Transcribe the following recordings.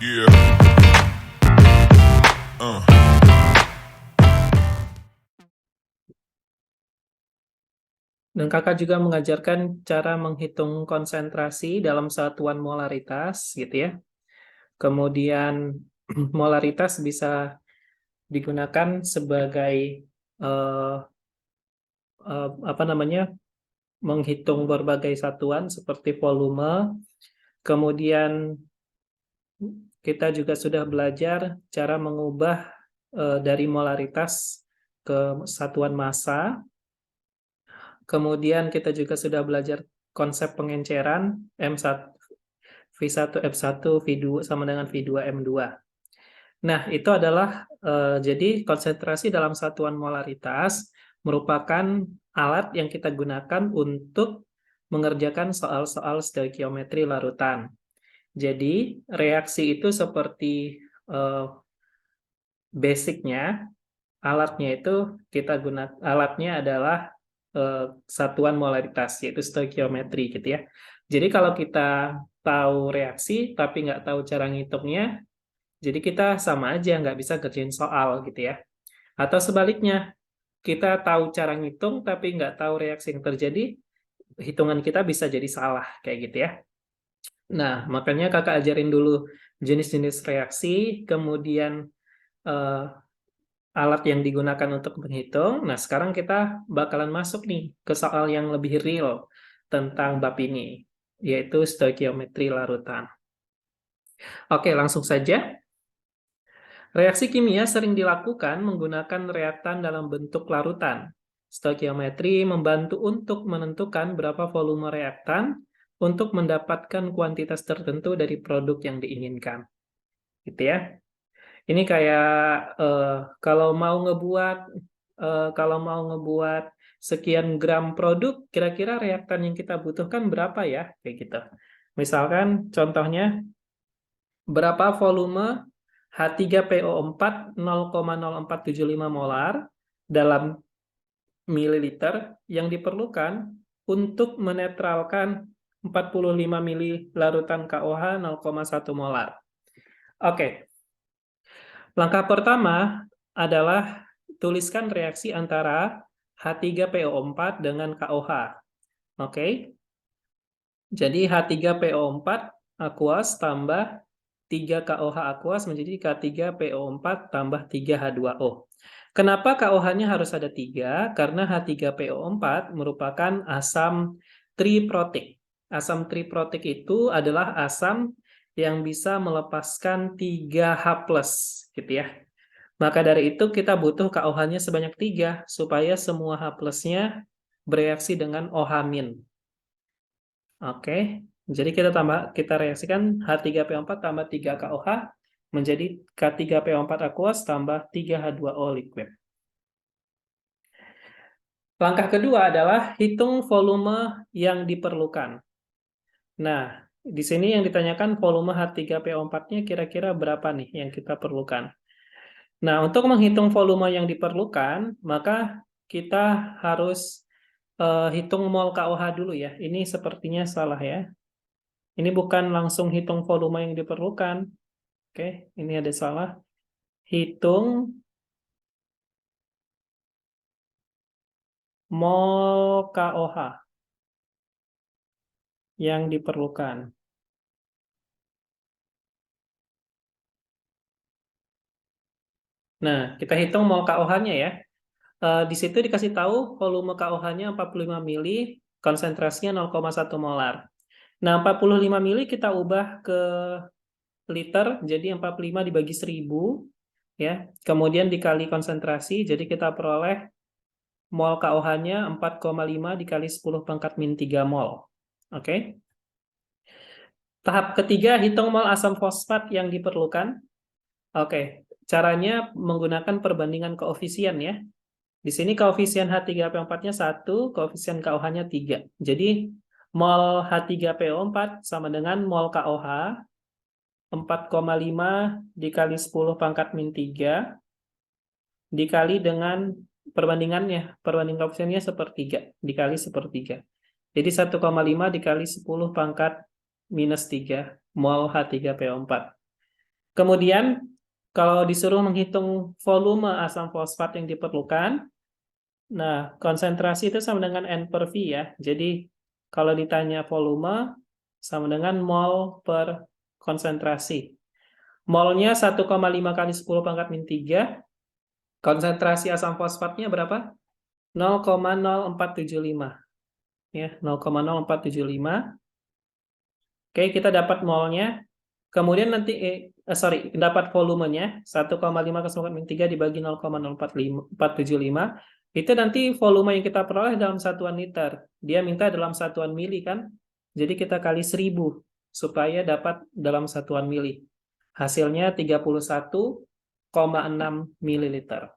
Yeah. Uh. Dan kakak juga mengajarkan cara menghitung konsentrasi dalam satuan molaritas, gitu ya. Kemudian molaritas bisa digunakan sebagai eh, apa namanya, menghitung berbagai satuan seperti volume. Kemudian kita juga sudah belajar cara mengubah dari molaritas ke satuan massa. Kemudian kita juga sudah belajar konsep pengenceran M1, V1, F1, V2 sama dengan V2, M2. Nah, itu adalah jadi konsentrasi dalam satuan molaritas merupakan alat yang kita gunakan untuk mengerjakan soal-soal stoikiometri larutan. Jadi, reaksi itu seperti basicnya, alatnya itu kita gunakan, alatnya adalah satuan molaritas, yaitu stoikiometri gitu ya. Jadi kalau kita tahu reaksi tapi nggak tahu cara ngitungnya, jadi kita sama aja nggak bisa kerjain soal gitu ya. Atau sebaliknya, kita tahu cara ngitung tapi nggak tahu reaksi yang terjadi, hitungan kita bisa jadi salah kayak gitu ya. Nah, makanya kakak ajarin dulu jenis-jenis reaksi, kemudian eh, alat yang digunakan untuk menghitung. Nah, sekarang kita bakalan masuk nih ke soal yang lebih real tentang bab ini, yaitu stoikiometri larutan. Oke, langsung saja. Reaksi kimia sering dilakukan menggunakan reaktan dalam bentuk larutan. Stoikiometri membantu untuk menentukan berapa volume reaktan untuk mendapatkan kuantitas tertentu dari produk yang diinginkan. Gitu ya. Ini kayak kalau mau ngebuat sekian gram produk, kira-kira reaktan yang kita butuhkan berapa ya? Kayak gitu. Misalkan contohnya berapa volume H3PO4 0,0475 molar dalam mililiter yang diperlukan untuk menetralkan 45 mili larutan KOH 0,1 molar. Oke, langkah pertama adalah tuliskan reaksi antara H3PO4 dengan KOH. Oke, jadi H3PO4 aqueous tambah 3KOH aqueous menjadi K3PO4 tambah 3H2O. Kenapa KOH-nya harus ada 3? Karena H3PO4 merupakan asam triprotik. Asam triprotik itu adalah asam yang bisa melepaskan 3H+, gitu ya. Maka dari itu kita butuh KOH-nya sebanyak 3 supaya semua H+-nya bereaksi dengan OH-. Oke, jadi kita reaksikan H3PO4 tambah 3KOH menjadi K3PO4 aqueous tambah 3H2O liquid. Langkah kedua adalah hitung volume yang diperlukan. Nah, di sini yang ditanyakan volume H3PO4-nya kira-kira berapa nih yang kita perlukan. Nah, untuk menghitung volume yang diperlukan, maka kita harus hitung mol KOH dulu ya. Ini sepertinya salah ya. Ini bukan langsung hitung volume yang diperlukan. Oke, ini ada salah. Hitung mol KOH yang diperlukan. Nah, kita hitung mol KOH-nya ya. Di situ dikasih tahu volume KOH-nya 45 mili, konsentrasinya 0,1 molar. Nah, 45 mili kita ubah ke liter, jadi 45 dibagi 1000, ya. Kemudian dikali konsentrasi, jadi kita peroleh mol KOH-nya 4,5 dikali 10 pangkat min 3 mol. Oke. Tahap ketiga, hitung mol asam fosfat yang diperlukan. Oke, caranya menggunakan perbandingan koefisien ya. Di sini koefisien H3PO4-nya 1, koefisien KOH-nya 3. Jadi, mol H3PO4 sama dengan mol KOH 4,5 dikali 10 pangkat min 3 dikali dengan perbandingannya. Perbandingan koefisiennya sepertiga, dikali sepertiga. Jadi 1,5 dikali 10 pangkat minus 3 mol H3PO4. Kemudian, kalau disuruh menghitung volume asam fosfat yang diperlukan, nah, konsentrasi itu sama dengan N per V ya. Jadi, kalau ditanya volume, sama dengan mol per konsentrasi. Molnya 1,5 kali 10 pangkat min 3. Konsentrasi asam fosfatnya berapa? 0,0475. Ya, 0,0475. Oke, kita dapat molnya. Kemudian nanti, dapat volumenya, 1,5 kali 10 pangkat min 3 dibagi 0,0475. Itu nanti volume yang kita peroleh dalam satuan liter. Dia minta dalam satuan mili kan? Jadi kita kali 1000 supaya dapat dalam satuan mili. Hasilnya 31,6 mililiter.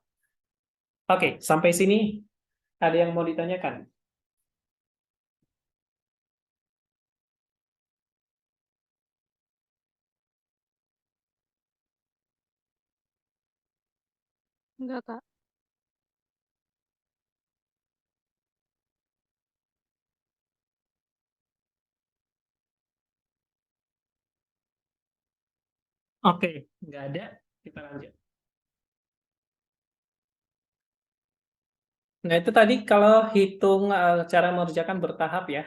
Oke, sampai sini ada yang mau ditanyakan? Enggak, Kak. Oke, nggak ada. Kita lanjut. Nah, itu tadi kalau hitung cara mengerjakan bertahap ya.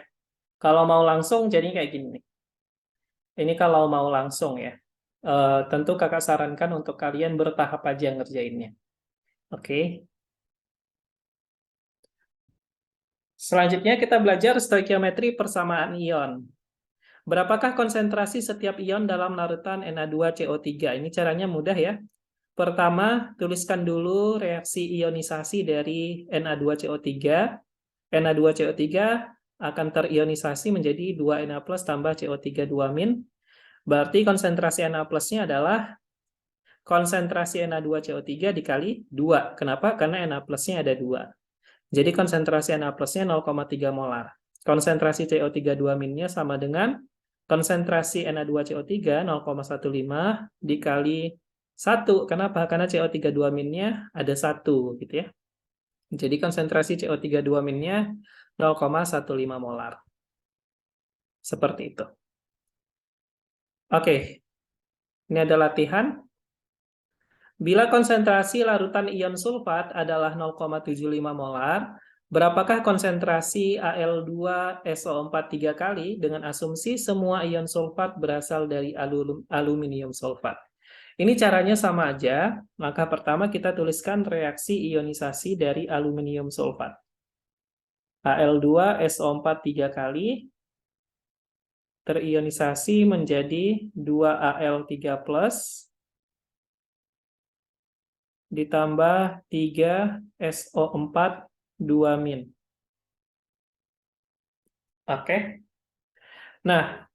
Kalau mau langsung jadi kayak gini nih. Ini kalau mau langsung ya. Tentu kakak sarankan untuk kalian bertahap aja ngerjainnya. Oke. Selanjutnya kita belajar stoikiometri persamaan ion. Berapakah konsentrasi setiap ion dalam larutan Na2CO3? Ini caranya mudah ya. Pertama, tuliskan dulu reaksi ionisasi dari Na2CO3. Na2CO3 akan terionisasi menjadi 2Na plus tambah CO3 2-. Berarti konsentrasi Na plusnya adalah konsentrasi Na2CO3 dikali 2. Kenapa? Karena Na plusnya ada 2. Jadi konsentrasi Na plusnya 0,3 molar. Konsentrasi CO3 2-nya sama dengan konsentrasi Na2CO3 0,15 dikali 1. Kenapa? Karena CO3 2-nya ada 1 gitu ya. Jadi konsentrasi CO3 2-nya 0,15 molar. Seperti itu. Oke, ini ada latihan. Bila konsentrasi larutan ion sulfat adalah 0,75 molar, berapakah konsentrasi Al2SO4 3 kali dengan asumsi semua ion sulfat berasal dari aluminium sulfat? Ini caranya sama aja, maka pertama kita tuliskan reaksi ionisasi dari aluminium sulfat. Al2SO4 3 kali terionisasi menjadi 2Al3+, ditambah 3SO4 2-. Oke. Nah,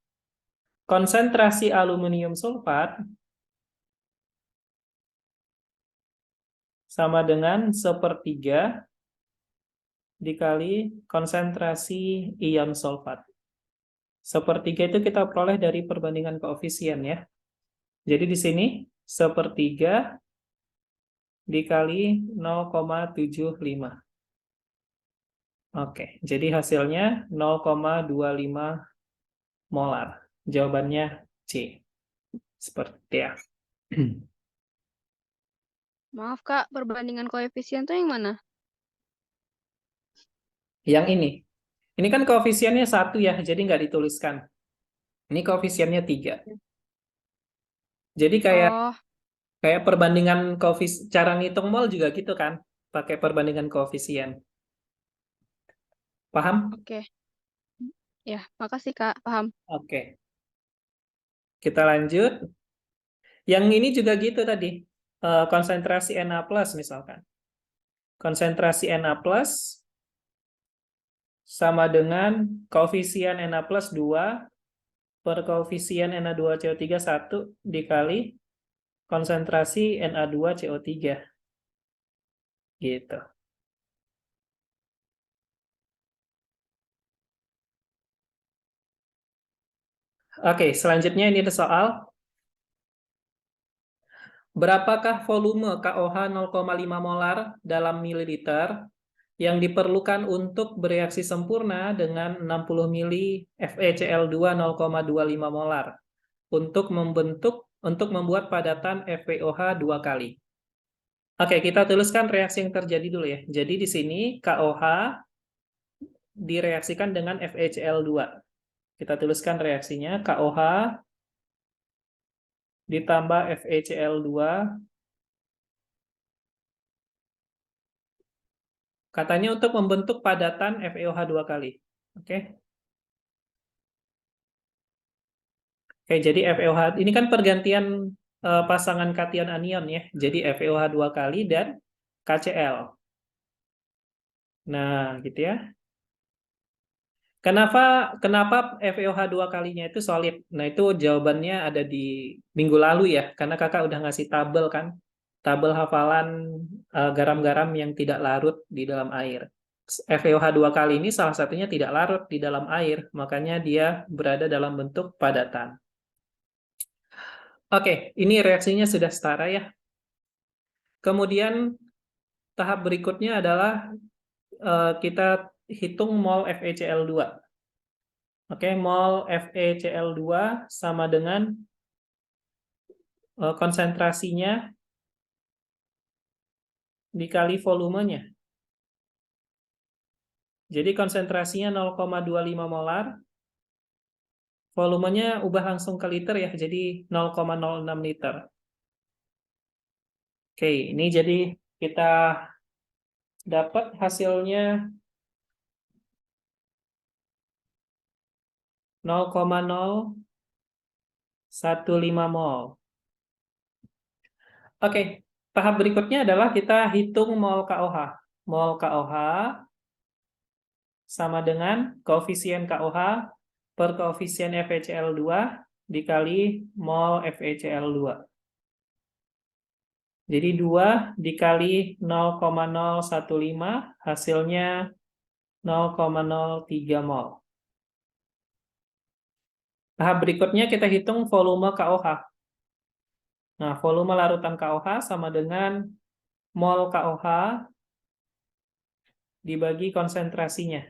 konsentrasi aluminium sulfat sama dengan 1/3 dikali konsentrasi ion sulfat. 1/3 itu kita peroleh dari perbandingan koefisien ya. Jadi di sini 1/3 dikali 0,75. Oke, jadi hasilnya 0,25 molar. Jawabannya C. Seperti ya. Maaf, Kak. Perbandingan koefisien tuh yang mana? Yang ini. Ini kan koefisiennya 1 ya, jadi nggak dituliskan. Ini koefisiennya 3. Jadi kayak Oh, perbandingan cara ngitung mol juga gitu kan, pakai perbandingan koefisien. Paham? oke. Ya, makasih, Kak. Paham. Oke. Kita lanjut. Yang ini juga gitu tadi. Konsentrasi Na plus misalkan. Konsentrasi Na plus sama dengan koefisien Na plus 2 per koefisien Na2CO3 1 dikali konsentrasi Na2CO3. Gitu. Oke, selanjutnya ini ada soal. Berapakah volume KOH 0,5 molar dalam mililiter yang diperlukan untuk bereaksi sempurna dengan 60 mili FeCl2 0,25 molar untuk membentuk untuk membuat padatan FeOH 2 kali. Oke, kita tuliskan reaksi yang terjadi dulu ya. Jadi di sini KOH direaksikan dengan FeCl2. Kita tuliskan reaksinya KOH ditambah FeCl2. Katanya untuk membentuk padatan FeOH 2 kali. Oke. Oke, jadi FeOH ini kan pergantian pasangan kation anion ya. Jadi FeOH 2 kali dan KCl. Nah, gitu ya. Kenapa kenapa FeOH 2 kalinya itu solid? Nah, itu jawabannya ada di minggu lalu ya, karena kakak udah ngasih tabel kan, tabel hafalan garam-garam yang tidak larut di dalam air. FeOH 2 kali ini salah satunya tidak larut di dalam air, makanya dia berada dalam bentuk padatan. Oke, ini reaksinya sudah setara ya. Kemudian tahap berikutnya adalah kita hitung mol FeCl2. Oke, mol FeCl2 sama dengan konsentrasinya dikali volumenya. Jadi konsentrasinya 0,25 molar, volumenya ubah langsung ke liter ya, jadi 0,06 liter. Oke, ini jadi kita dapat hasilnya 0,015 mol. Oke, tahap berikutnya adalah kita hitung mol KOH. Mol KOH sama dengan koefisien KOH per koefisien FeCl2 dikali mol FeCl2. Jadi 2 dikali 0,015 hasilnya 0,03 mol. Tahap berikutnya kita hitung volume KOH. Nah, volume larutan KOH sama dengan mol KOH dibagi konsentrasinya.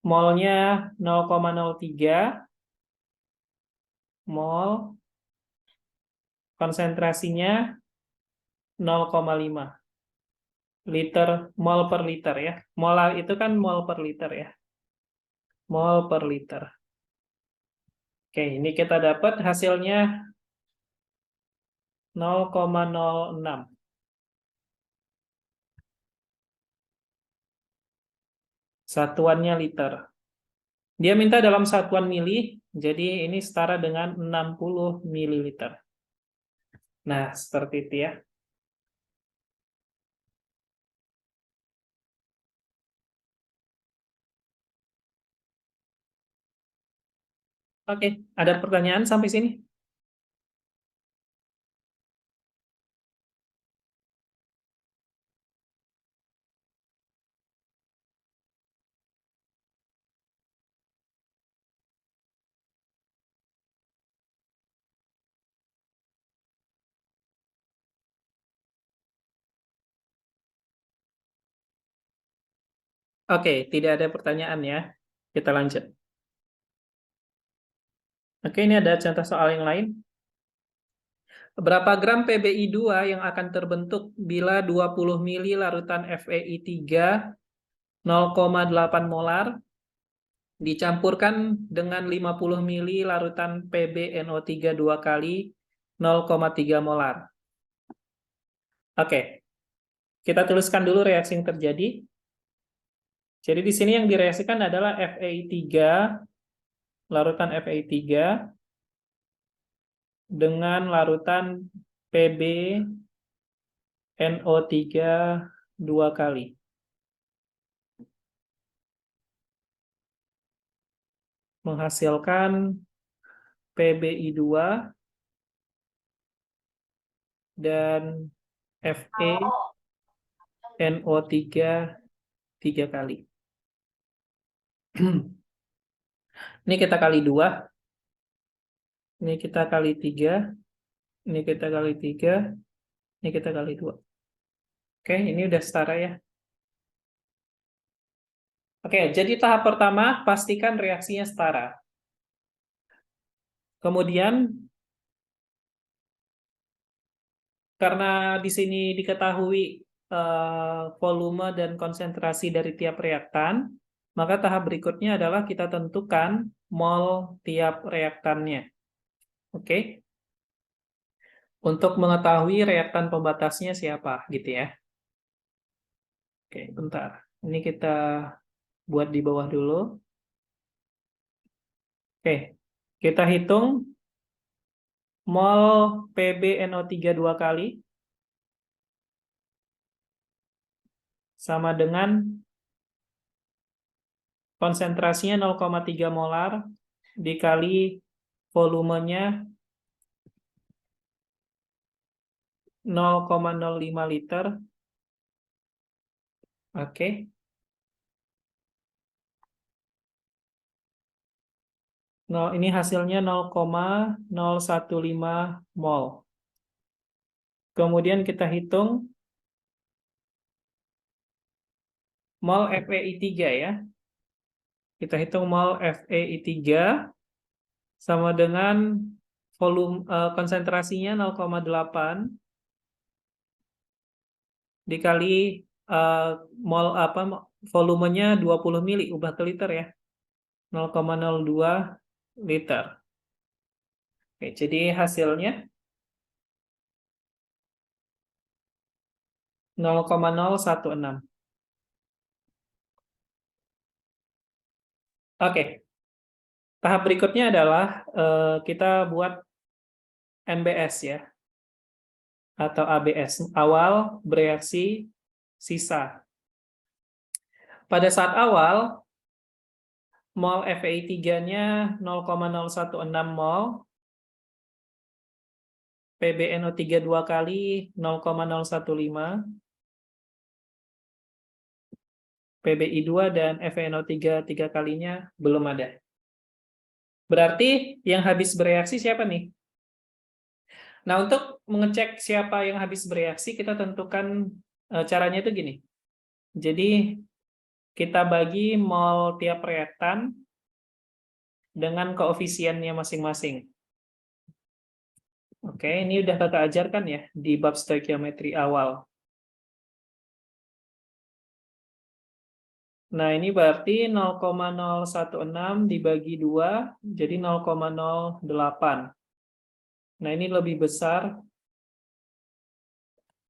Molnya 0,03 mol, konsentrasinya 0,5 liter mol per liter ya. Molar itu kan mol per liter ya. Mol per liter. Oke, ini kita dapat hasilnya 0,06. Satuannya liter. Dia minta dalam satuan mili, jadi ini setara dengan 60 mililiter. Nah, seperti itu ya. Oke, ada pertanyaan sampai sini? Oke, tidak ada pertanyaan ya. Kita lanjut. Oke, ini ada contoh soal yang lain. Berapa gram PbI2 yang akan terbentuk bila 20 mili larutan FeI3 0,8 molar dicampurkan dengan 50 mili larutan PbNO3 2 kali 0,3 molar. Oke, kita tuliskan dulu reaksi yang terjadi. Jadi di sini yang direaksikan adalah FeI3, larutan FeI3 dengan larutan PbNO3 2 kali. Menghasilkan PbI2 dan FeNO3 3 kali. Ini kita kali 2. Ini kita kali 3. Ini kita kali 3. Ini kita kali 2. Oke, ini udah setara ya. Oke, jadi tahap pertama pastikan reaksinya setara. Kemudian karena di sini diketahui volume dan konsentrasi dari tiap reaktan, maka tahap berikutnya adalah kita tentukan mol tiap reaktannya. Oke? Untuk mengetahui reaktan pembatasnya siapa, gitu ya. Oke, bentar. Ini kita buat di bawah dulu. Oke, kita hitung mol PbNO3 dua kali sama dengan konsentrasinya 0,3 molar dikali volumenya 0,05 liter. Oke. Ini hasilnya 0,015 mol. Kemudian kita hitung mol FeI3 ya. Kita hitung mol FeI3 sama dengan volume konsentrasinya 0,8 dikali mol volumenya 20 mili ubah ke liter ya. 0,02 liter. Oke, jadi hasilnya 0,016. Oke, tahap berikutnya adalah kita buat NBS ya, atau ABS, awal bereaksi sisa. Pada saat awal, mol FeI3-nya 0,016 mol, PbNO3 dua kali 0,015, PbI2 dan FeNO3 tiga kalinya belum ada. Berarti yang habis bereaksi siapa nih? Nah, untuk mengecek siapa yang habis bereaksi, kita tentukan caranya itu gini. Jadi, kita bagi mol tiap reaktan dengan koefisiennya masing-masing. Oke, ini udah kakak ajarkan ya di bab stoikiometri awal. Nah, ini berarti 0,016 dibagi 2, jadi 0,08. Nah, ini lebih besar.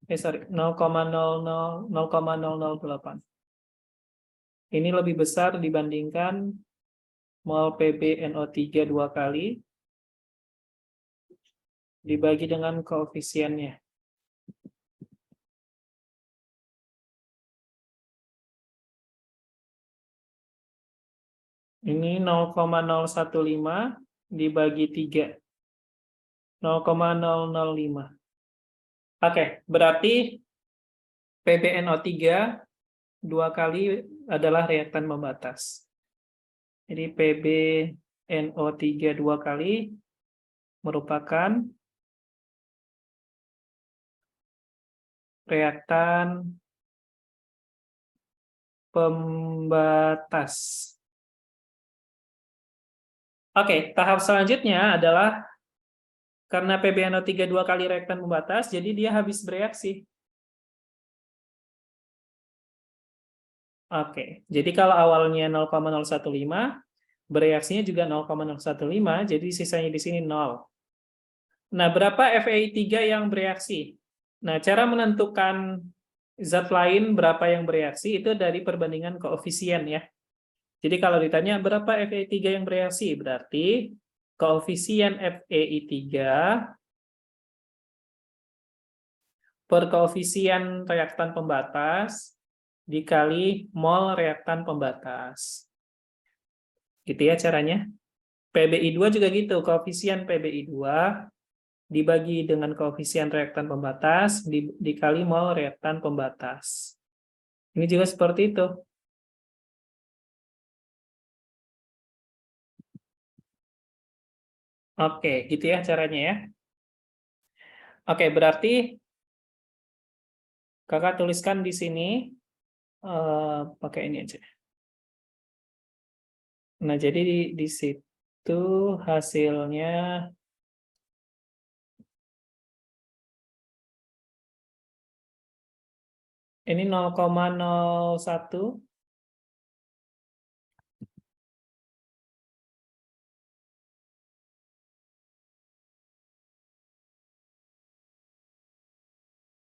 0,008. Ini lebih besar dibandingkan mol PbNO3 dua kali dibagi dengan koefisiennya. Ini 0,015 dibagi 3. 0,005. Oke, berarti PbNO3 dua kali adalah reaktan pembatas. Jadi PbNO3 dua kali merupakan reaktan pembatas. Oke, tahap selanjutnya adalah karena PbNO3 dua kali reaktan pembatas, jadi dia habis bereaksi. Oke, jadi kalau awalnya 0,015, bereaksinya juga 0,015, jadi sisanya di sini 0. Nah, berapa FeI3 yang bereaksi? Nah, cara menentukan zat lain berapa yang bereaksi itu dari perbandingan koefisien ya. Jadi kalau ditanya berapa FeI3 yang bereaksi, berarti koefisien FeI3 per koefisien reaktan pembatas dikali mol reaktan pembatas. Gitu ya caranya. PbI2 juga gitu, koefisien PbI2 dibagi dengan koefisien reaktan pembatas dikali mol reaktan pembatas. Ini juga seperti itu. Oke, gitu ya caranya ya. Oke, berarti kakak tuliskan di sini pakai ini aja. Nah, jadi di situ itu hasilnya ini 0,01.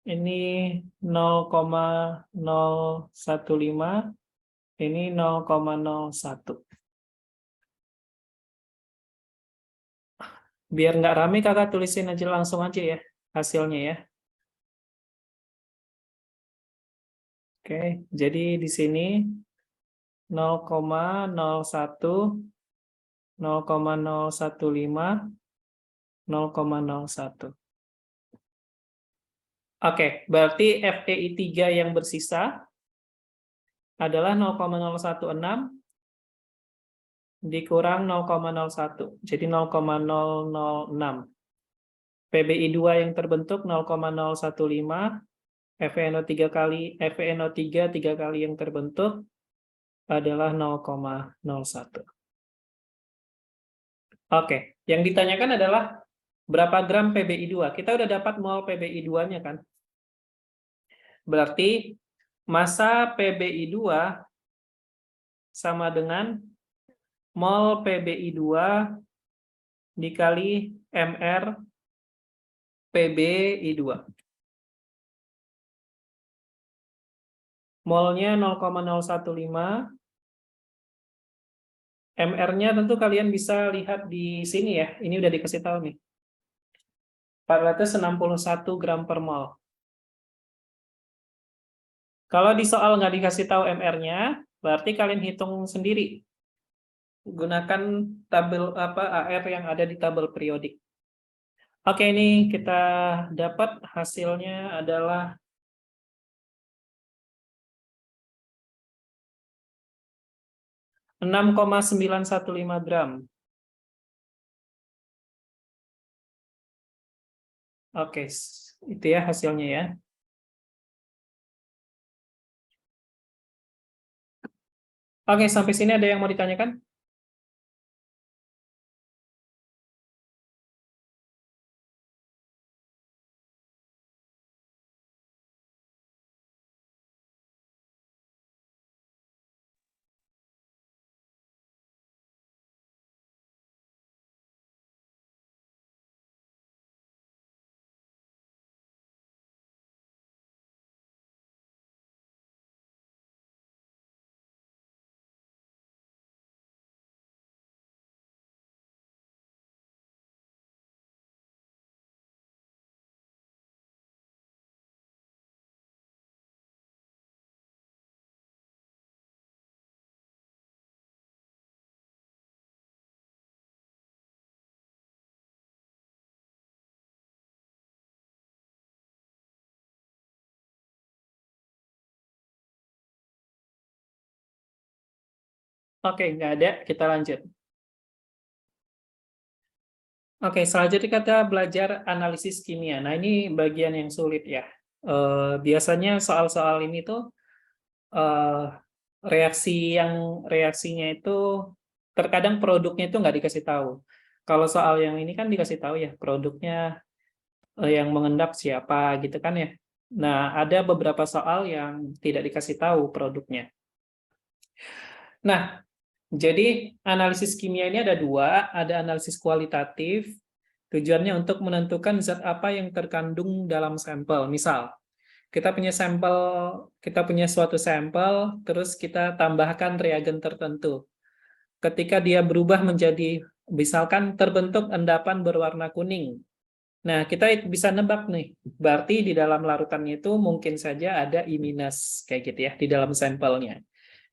Ini 0,015, ini 0,01. Biar nggak rame, kakak tulisin aja langsung aja ya hasilnya ya. Oke, jadi di sini 0,01, 0,015, 0,01. Oke, berarti FEI 3 yang bersisa adalah 0,016 dikurang 0,01, jadi 0,006. PBI 2 yang terbentuk 0,015, FeNO3 kali, FeNO3 3 kali yang terbentuk adalah 0,01. Oke, yang ditanyakan adalah berapa gram PBI 2? Kita udah dapat mol PBI 2-nya kan? Berarti massa PBI 2 sama dengan mol PBI 2 dikali MR PBI 2. Molnya 0,015. MR-nya tentu kalian bisa lihat di sini ya. Ini udah dikasih tahu nih. 461 gram per mol. Kalau di soal nggak dikasih tahu MR-nya, berarti kalian hitung sendiri. Gunakan tabel AR yang ada di tabel periodik. Oke, ini kita dapat hasilnya adalah 6,915 gram. Oke, itu ya hasilnya ya. Oke, sampai sini ada yang mau ditanyakan? Oke, nggak ada. Kita lanjut. Oke, selanjutnya kita belajar analisis kimia. Nah, ini bagian yang sulit ya. Biasanya soal-soal ini tuh eh, reaksinya itu terkadang produknya itu nggak dikasih tahu. Kalau soal yang ini kan dikasih tahu ya produknya, yang mengendap siapa gitu kan ya. Nah, ada beberapa soal yang tidak dikasih tahu produknya. Nah, jadi analisis kimia ini ada dua, ada analisis kualitatif, tujuannya untuk menentukan zat apa yang terkandung dalam sampel. Misal, kita punya suatu sampel, terus kita tambahkan reagen tertentu. Ketika dia berubah menjadi, misalkan terbentuk endapan berwarna kuning. Nah, kita bisa nebak nih, berarti di dalam larutannya itu mungkin saja ada iminase, kayak gitu ya, di dalam sampelnya.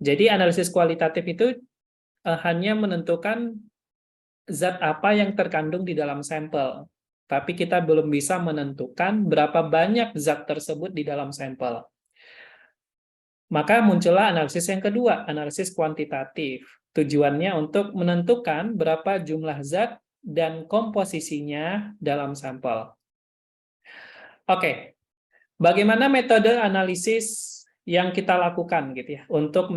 Jadi analisis kualitatif itu hanya menentukan zat apa yang terkandung di dalam sampel. Tapi kita belum bisa menentukan berapa banyak zat tersebut di dalam sampel. Maka muncullah analisis yang kedua, analisis kuantitatif. Tujuannya untuk menentukan berapa jumlah zat dan komposisinya dalam sampel. Oke, bagaimana metode analisis yang kita lakukan gitu ya untuk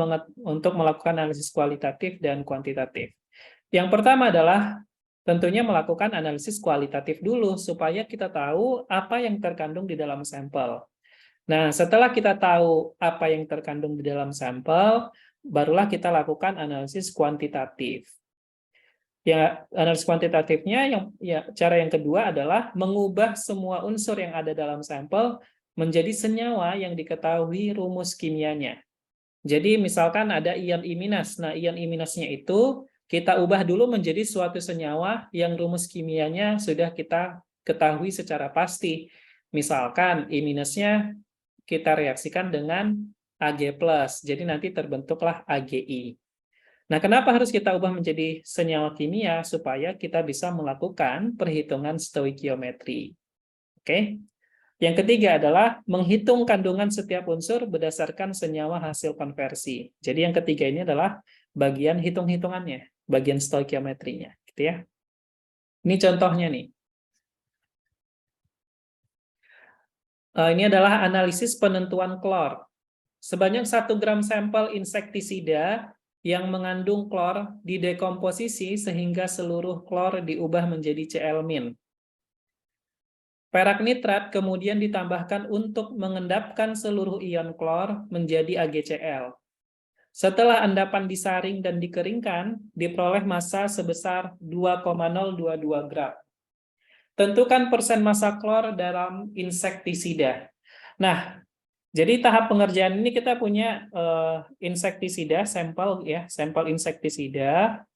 melakukan analisis kualitatif dan kuantitatif. Yang pertama adalah tentunya melakukan analisis kualitatif dulu supaya kita tahu apa yang terkandung di dalam sampel. Nah, setelah kita tahu apa yang terkandung di dalam sampel, barulah kita lakukan analisis kuantitatif. Ya, analisis kuantitatifnya cara yang kedua adalah mengubah semua unsur yang ada dalam sampel menjadi senyawa yang diketahui rumus kimianya. Jadi misalkan ada ion I-. Nah, ion I-nya itu kita ubah dulu menjadi suatu senyawa yang rumus kimianya sudah kita ketahui secara pasti. Misalkan I-nya kita reaksikan dengan Ag+, jadi nanti terbentuklah AgI. Nah, kenapa harus kita ubah menjadi senyawa kimia? Supaya kita bisa melakukan perhitungan stoikiometri. Oke? Yang ketiga adalah menghitung kandungan setiap unsur berdasarkan senyawa hasil konversi. Jadi yang ketiga ini adalah bagian hitung-hitungannya, bagian stoikiometrinya, gitu ya. Ini contohnya nih. Ini adalah analisis penentuan klor. Sebanyak 1 gram sampel insektisida yang mengandung klor didekomposisi sehingga seluruh klor diubah menjadi Cl-. Perak nitrat kemudian ditambahkan untuk mengendapkan seluruh ion klor menjadi AgCl. Setelah endapan disaring dan dikeringkan, diperoleh massa sebesar 2,022 gram. Tentukan persen massa klor dalam insektisida. Nah, jadi tahap pengerjaan ini kita punya insektisida, sampel ya, sampel insektisida.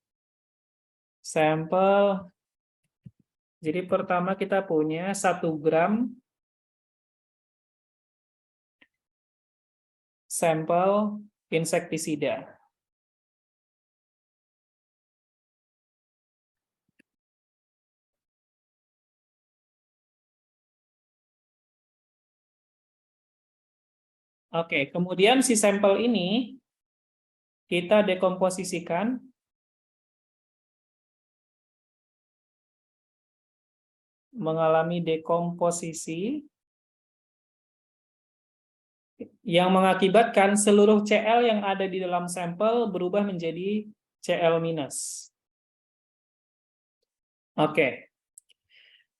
Sampel. Jadi pertama kita punya 1 gram sampel insektisida. Oke, kemudian si sampel ini kita dekomposisikan mengalami dekomposisi yang mengakibatkan seluruh Cl yang ada di dalam sampel berubah menjadi Cl-. Oke.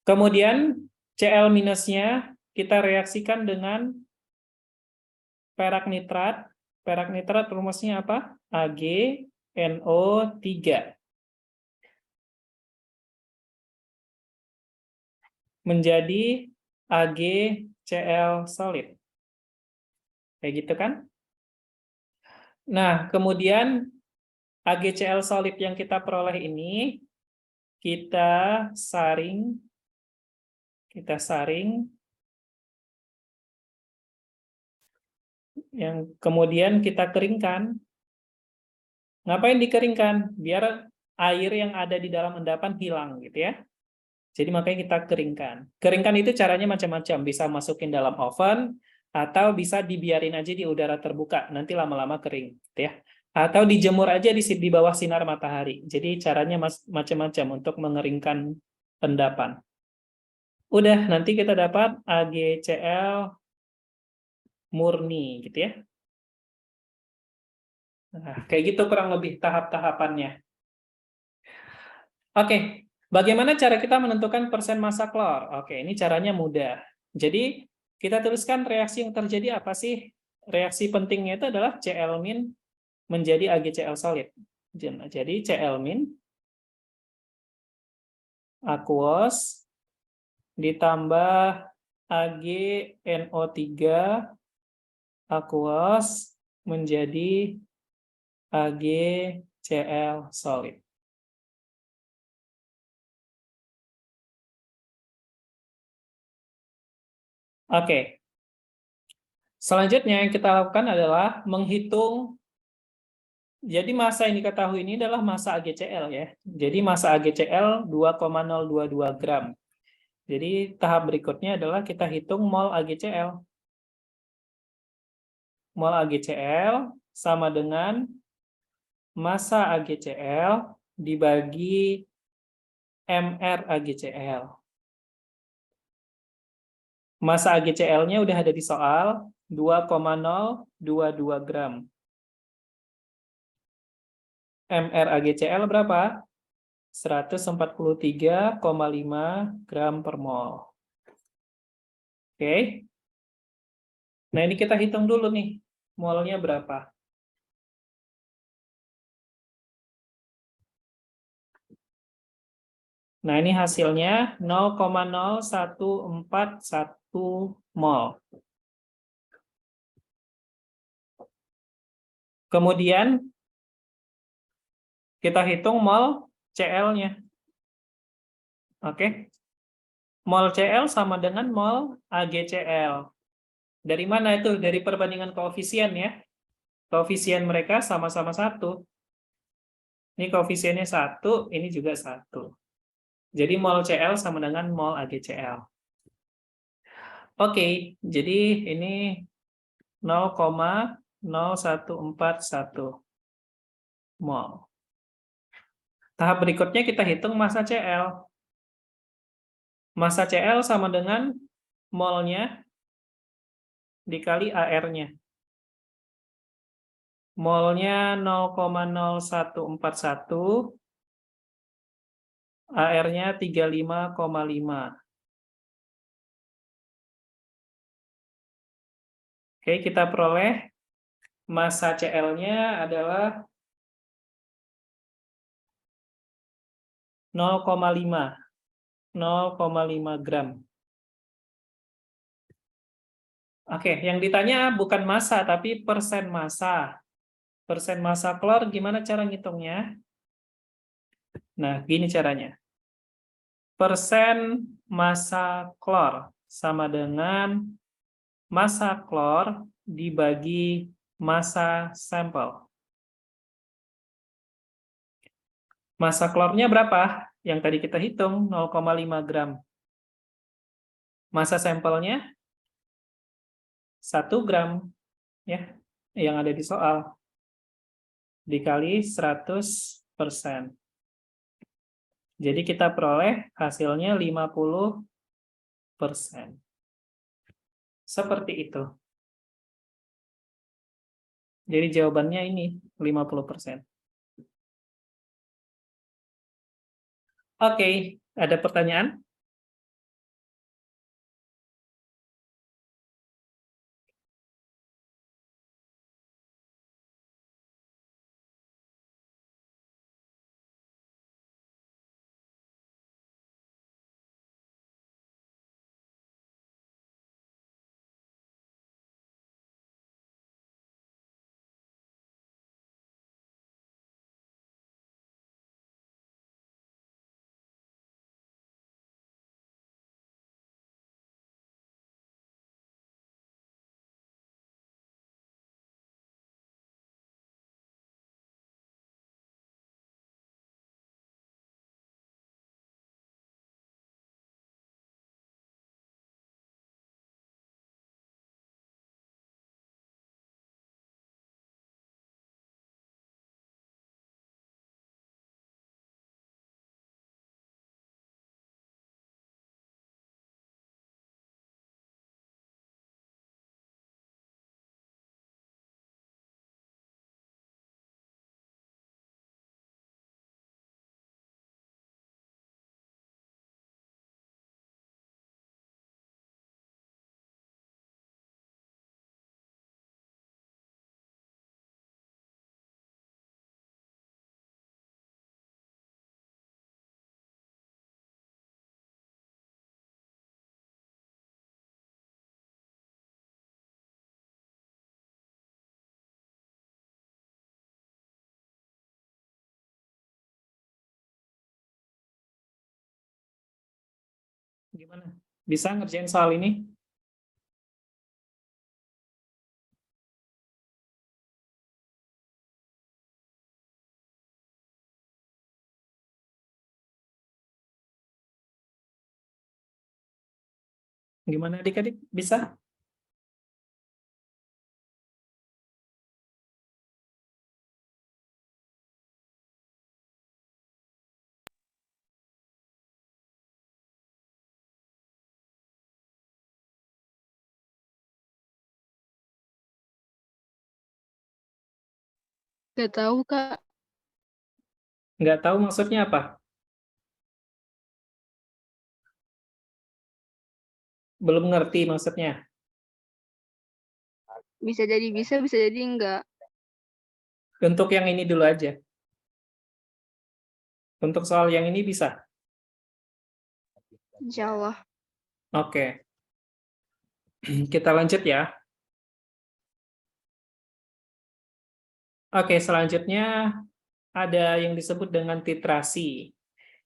Kemudian Cl-nya kita reaksikan dengan perak nitrat. Perak nitrat rumusnya apa? AgNO3. Menjadi AgCl solid. Kayak gitu kan? Nah, kemudian AgCl solid yang kita peroleh ini kita saring yang kemudian kita keringkan. Ngapain dikeringkan? Biar air yang ada di dalam endapan hilang gitu ya. Jadi makanya kita keringkan. Keringkan itu caranya macam-macam, bisa masukin dalam oven atau bisa dibiarin aja di udara terbuka, nanti lama-lama kering gitu ya. Atau dijemur aja di bawah sinar matahari. Jadi caranya macam-macam untuk mengeringkan endapan. Udah, nanti kita dapat AgCl murni gitu ya. Nah, kayak gitu kurang lebih tahap-tahapannya. Oke, bagaimana cara kita menentukan persen massa klor? Oke, ini caranya mudah. Jadi, kita tuliskan reaksi yang terjadi apa sih? Reaksi pentingnya itu adalah Cl- menjadi AgCl solid. Jadi, Cl- aqueous ditambah AgNO3 aqueous menjadi AgCl solid. Oke. Selanjutnya yang kita lakukan adalah menghitung. Jadi massa yang diketahui ini adalah massa AgCl ya. Jadi massa AgCl 2,022 gram. Jadi tahap berikutnya adalah kita hitung mol AgCl. Mol AgCl sama dengan massa AgCl dibagi mR AgCl. Massa AgCl-nya udah ada di soal, 2,022 gram. mR AgCl berapa? 143,5 gram per mol. Oke. Nah, ini kita hitung dulu nih, molnya berapa. Nah, ini hasilnya 0,0141 mol. Kemudian, kita hitung mol Cl-nya. Oke. Mol Cl sama dengan mol AgCl. Dari mana itu? Dari perbandingan koefisien ya. Koefisien mereka sama-sama 1. Ini koefisiennya 1, ini juga 1. Jadi mol Cl sama dengan mol AgCl. Oke, jadi ini 0,0141 mol. Tahap berikutnya kita hitung massa Cl. Massa Cl sama dengan molnya dikali AR-nya. Molnya 0,0141, AR-nya 35,5. Oke, kita peroleh massa Cl-nya adalah 0,5 gram. Oke, yang ditanya bukan massa, tapi persen massa. Persen massa klor, gimana cara ngitungnya? Nah, gini caranya. Persen massa klor sama dengan massa klor dibagi massa sampel. Massa klornya berapa? Yang tadi kita hitung, 0,5 gram. Massa sampelnya 1 gram, ya, yang ada di soal. Dikali 100%. Jadi kita peroleh hasilnya 50%. Seperti itu. Jadi jawabannya ini 50%. Oke, ada pertanyaan? Gimana? Bisa ngerjain soal ini? Gimana adik-adik? Bisa? Gak tahu, Kak. Nggak tahu maksudnya apa? Belum ngerti maksudnya. Bisa jadi bisa jadi enggak. Untuk yang ini dulu aja. Untuk soal yang ini bisa. Insya Allah. Oke, kita lanjut ya. Oke, selanjutnya ada yang disebut dengan titrasi.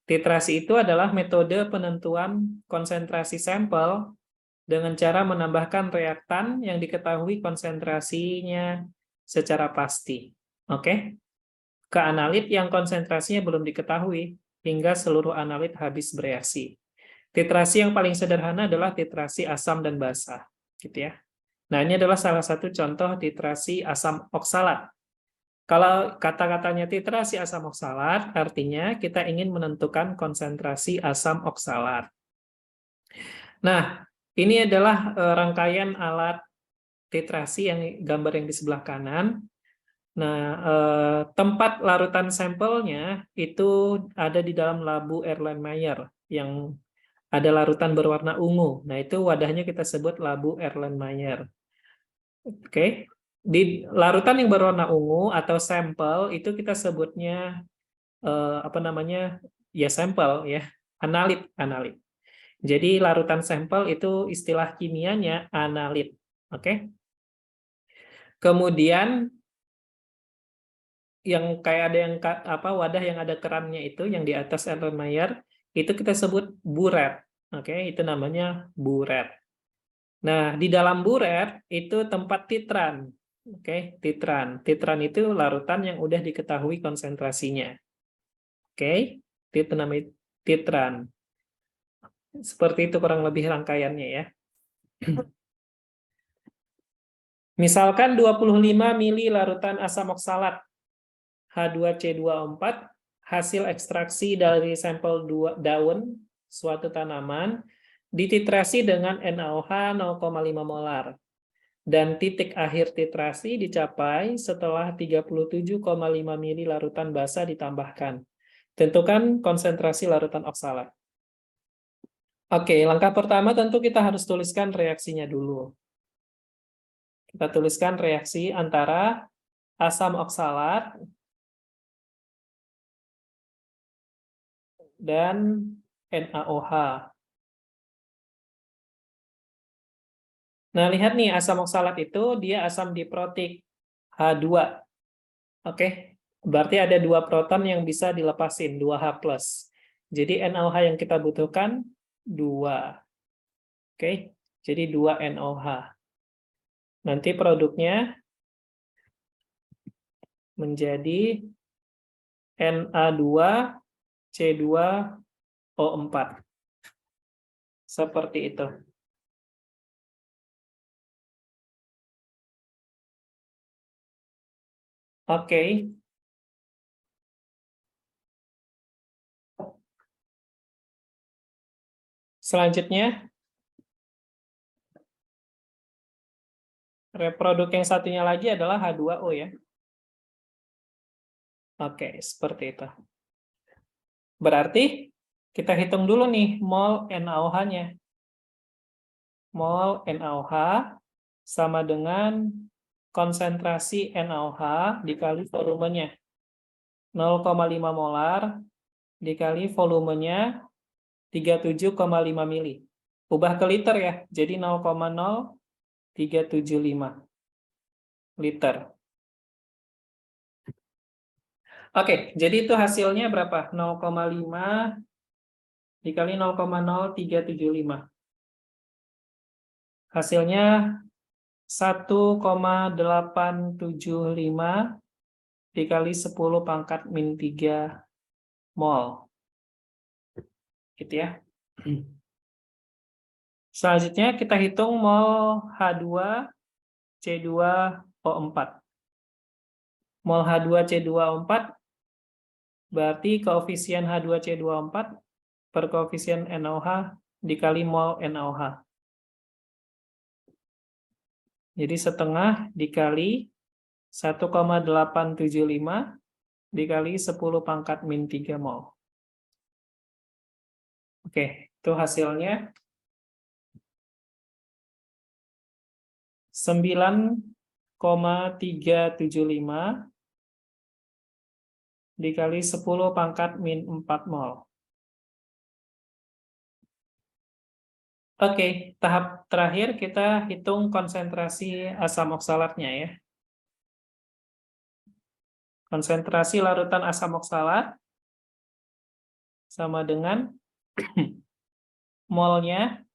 Titrasi itu adalah metode penentuan konsentrasi sampel dengan cara menambahkan reaktan yang diketahui konsentrasinya secara pasti. Oke? Ke analit yang konsentrasinya belum diketahui hingga seluruh analit habis bereaksi. Titrasi yang paling sederhana adalah titrasi asam dan basa, gitu ya. Nah, ini adalah salah satu contoh titrasi asam oksalat. Kalau kata-katanya titrasi asam oksalat, artinya kita ingin menentukan konsentrasi asam oksalat. Nah, ini adalah rangkaian alat titrasi yang gambar yang di sebelah kanan. Nah, tempat larutan sampelnya itu ada di dalam labu Erlenmeyer yang ada larutan berwarna ungu. Nah, itu wadahnya kita sebut labu Erlenmeyer. Oke. Di larutan yang berwarna ungu atau sampel itu kita sebutnya apa namanya? Ya sampel ya, analit. Jadi larutan sampel itu istilah kimianya analit. Oke. Kemudian yang kayak ada yang apa wadah yang ada kerannya itu yang di atas Erlenmeyer itu kita sebut buret. Oke, itu namanya buret. Nah, di dalam buret itu tempat titran. Oke, titran. Titran itu larutan yang udah diketahui konsentrasinya. Oke, itu namanya titran. Seperti itu kurang lebih rangkaiannya ya. Misalkan 25 mili larutan asam oksalat H2C24 hasil ekstraksi dari sampel daun suatu tanaman dititrasi dengan NaOH 0,5 molar. Dan titik akhir titrasi dicapai setelah 37,5 mili larutan basa ditambahkan. Tentukan konsentrasi larutan oksalat. Oke, langkah pertama tentu kita harus tuliskan reaksinya dulu. Kita tuliskan reaksi antara asam oksalat dan NaOH. Nah, lihat nih, asam oksalat itu dia asam diprotik H2. Oke, berarti ada 2 proton yang bisa dilepasin, 2H+. Jadi NaOH yang kita butuhkan 2. Oke, jadi 2 NaOH. Nanti produknya menjadi Na2C2O4. Seperti itu. Oke. Selanjutnya, reproduk yang satunya lagi adalah H2O ya. Oke, seperti itu. Berarti kita hitung dulu nih mol NaOH-nya. Mol NaOH sama dengan konsentrasi NaOH dikali volumenya. 0,5 molar dikali volumenya 37,5 mili. Ubah ke liter ya, jadi 0,0375 liter. Oke, jadi itu hasilnya berapa? 0,5 dikali 0,0375. Hasilnya 1,875 dikali 10 pangkat min 3 mol. Gitu ya. Selanjutnya kita hitung mol H2C2O4. Mol H2C2O4 berarti koefisien H2C2O4 per koefisien NaOH dikali mol NaOH. Jadi setengah dikali 1,875 dikali 10 pangkat min 3 mol. Oke, itu hasilnya. 9,375 dikali 10 pangkat min 4 mol. Oke, tahap terakhir kita hitung konsentrasi asam oksalatnya ya. Konsentrasi larutan asam oksalat sama dengan molnya,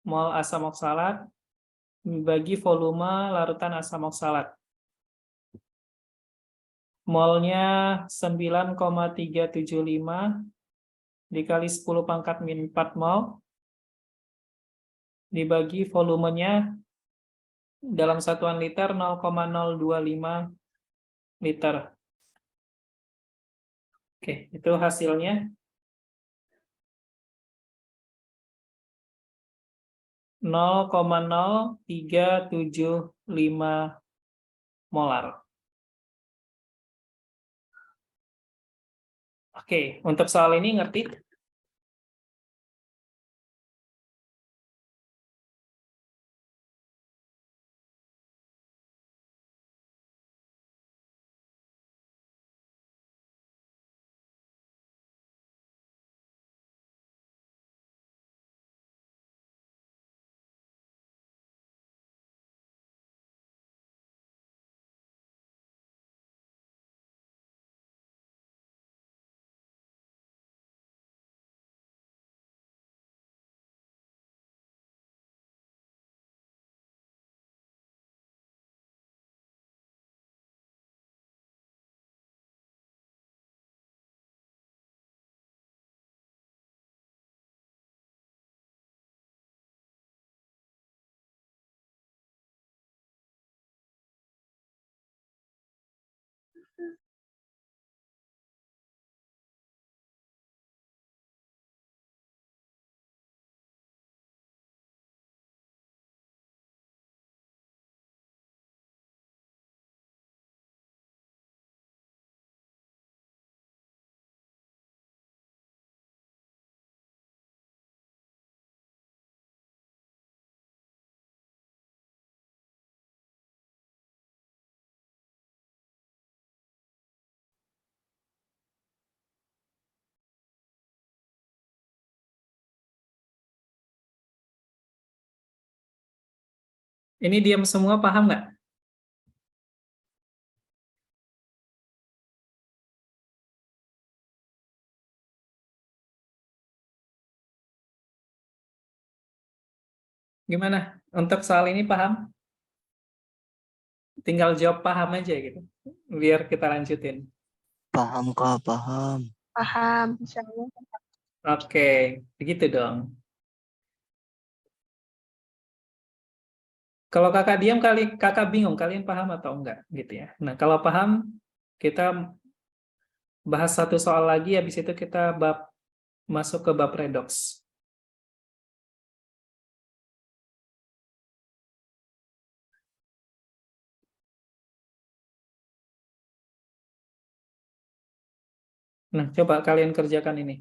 mol asam oksalat bagi volume larutan asam oksalat. Molnya 9,375 dikali 10 pangkat min 4 mol dibagi volumenya dalam satuan liter 0,025 liter. Oke, itu hasilnya. 0,0375 molar. Oke, untuk soal ini ngerti? Ini diam semua, paham nggak? Gimana? Untuk soal ini paham? Tinggal jawab paham aja gitu. Biar kita lanjutin. Paham Kak, paham. Paham, insya Allah. Oke, begitu dong. Kalau kakak diam kali kakak bingung kalian paham atau enggak gitu ya. Nah, kalau paham kita bahas satu soal lagi, habis itu kita masuk ke bab redox. Nah, coba kalian kerjakan ini.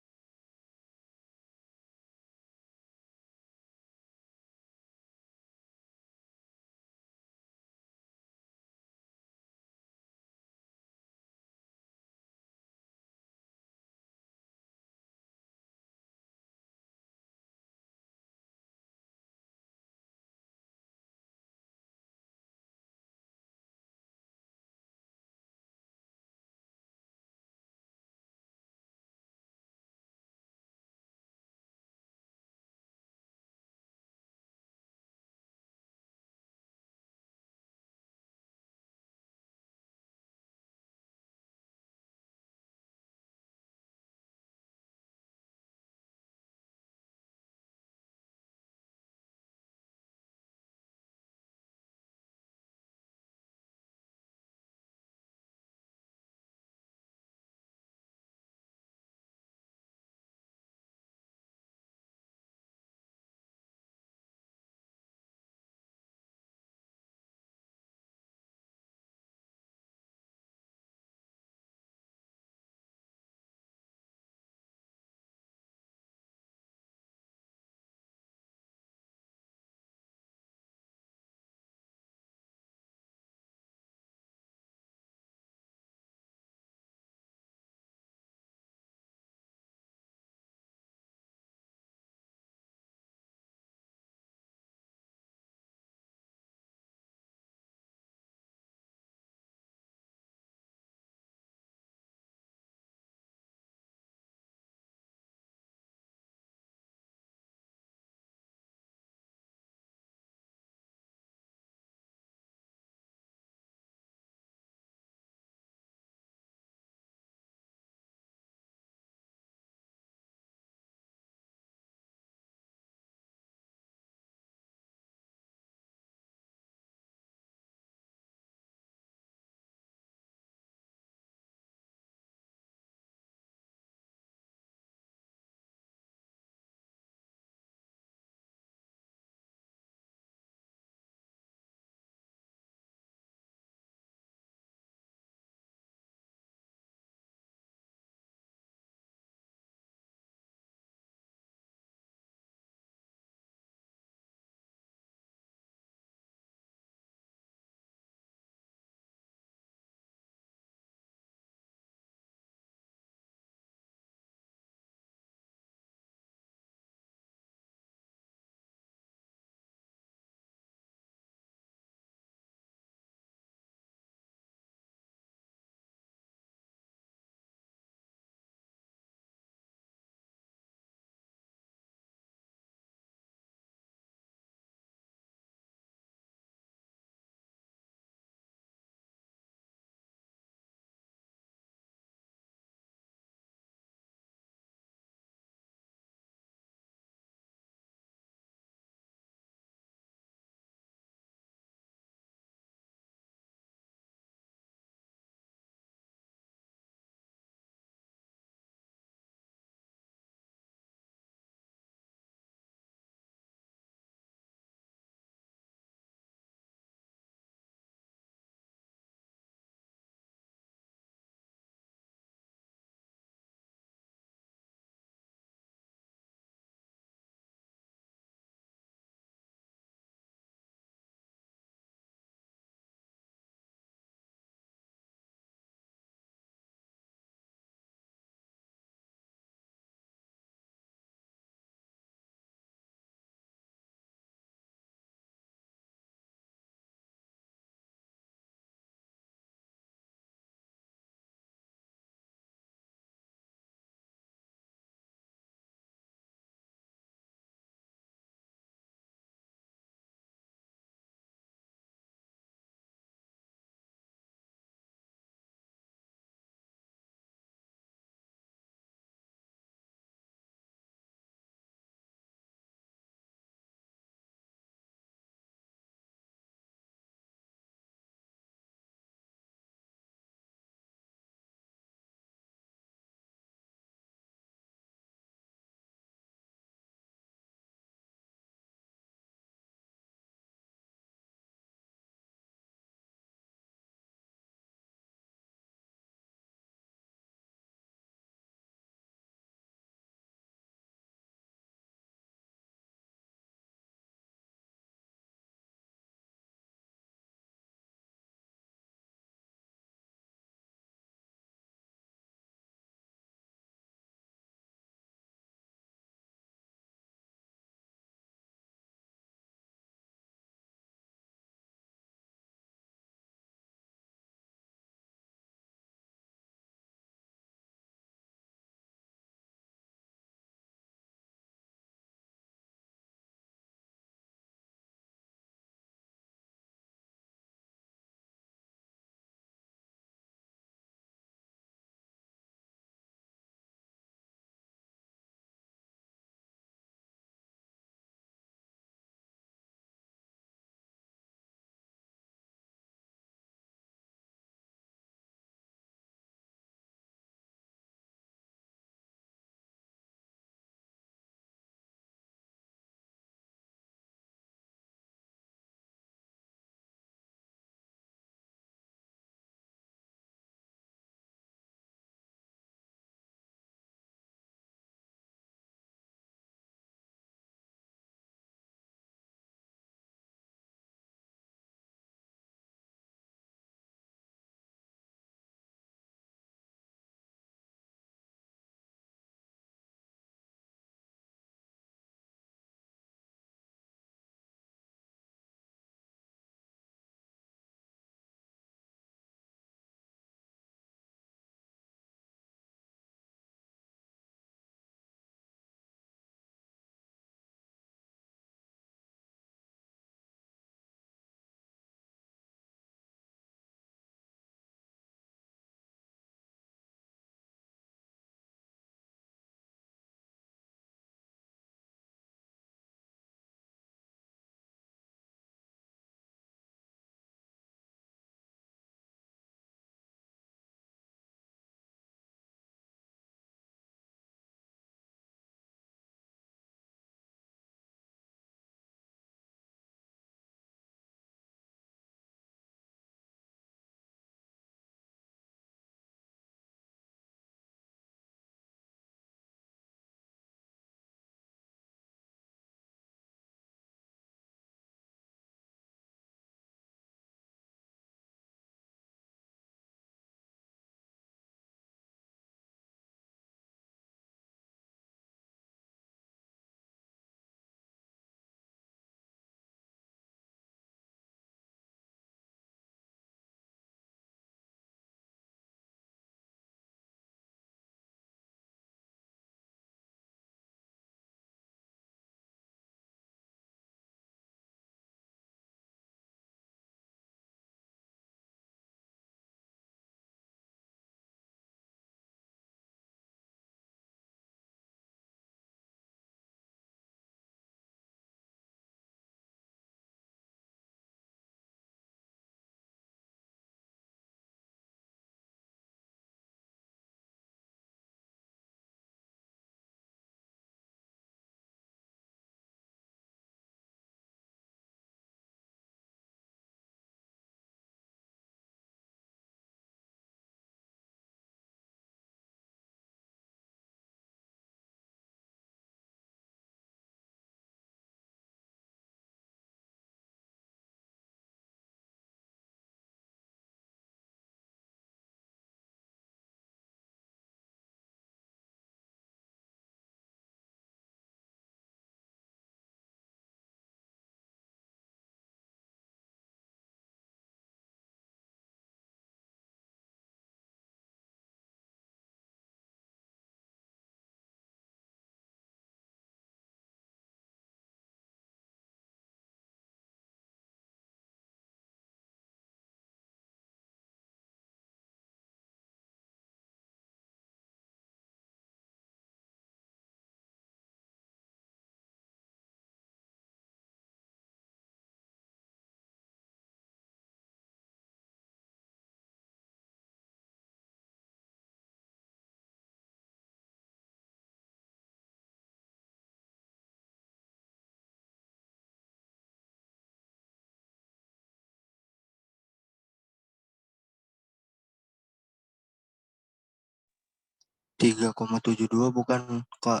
3,72 bukan, Kak?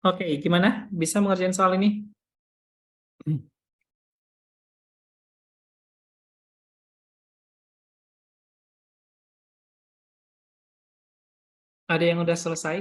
Oke, gimana? Bisa mengerjain soal ini? Ada yang udah selesai?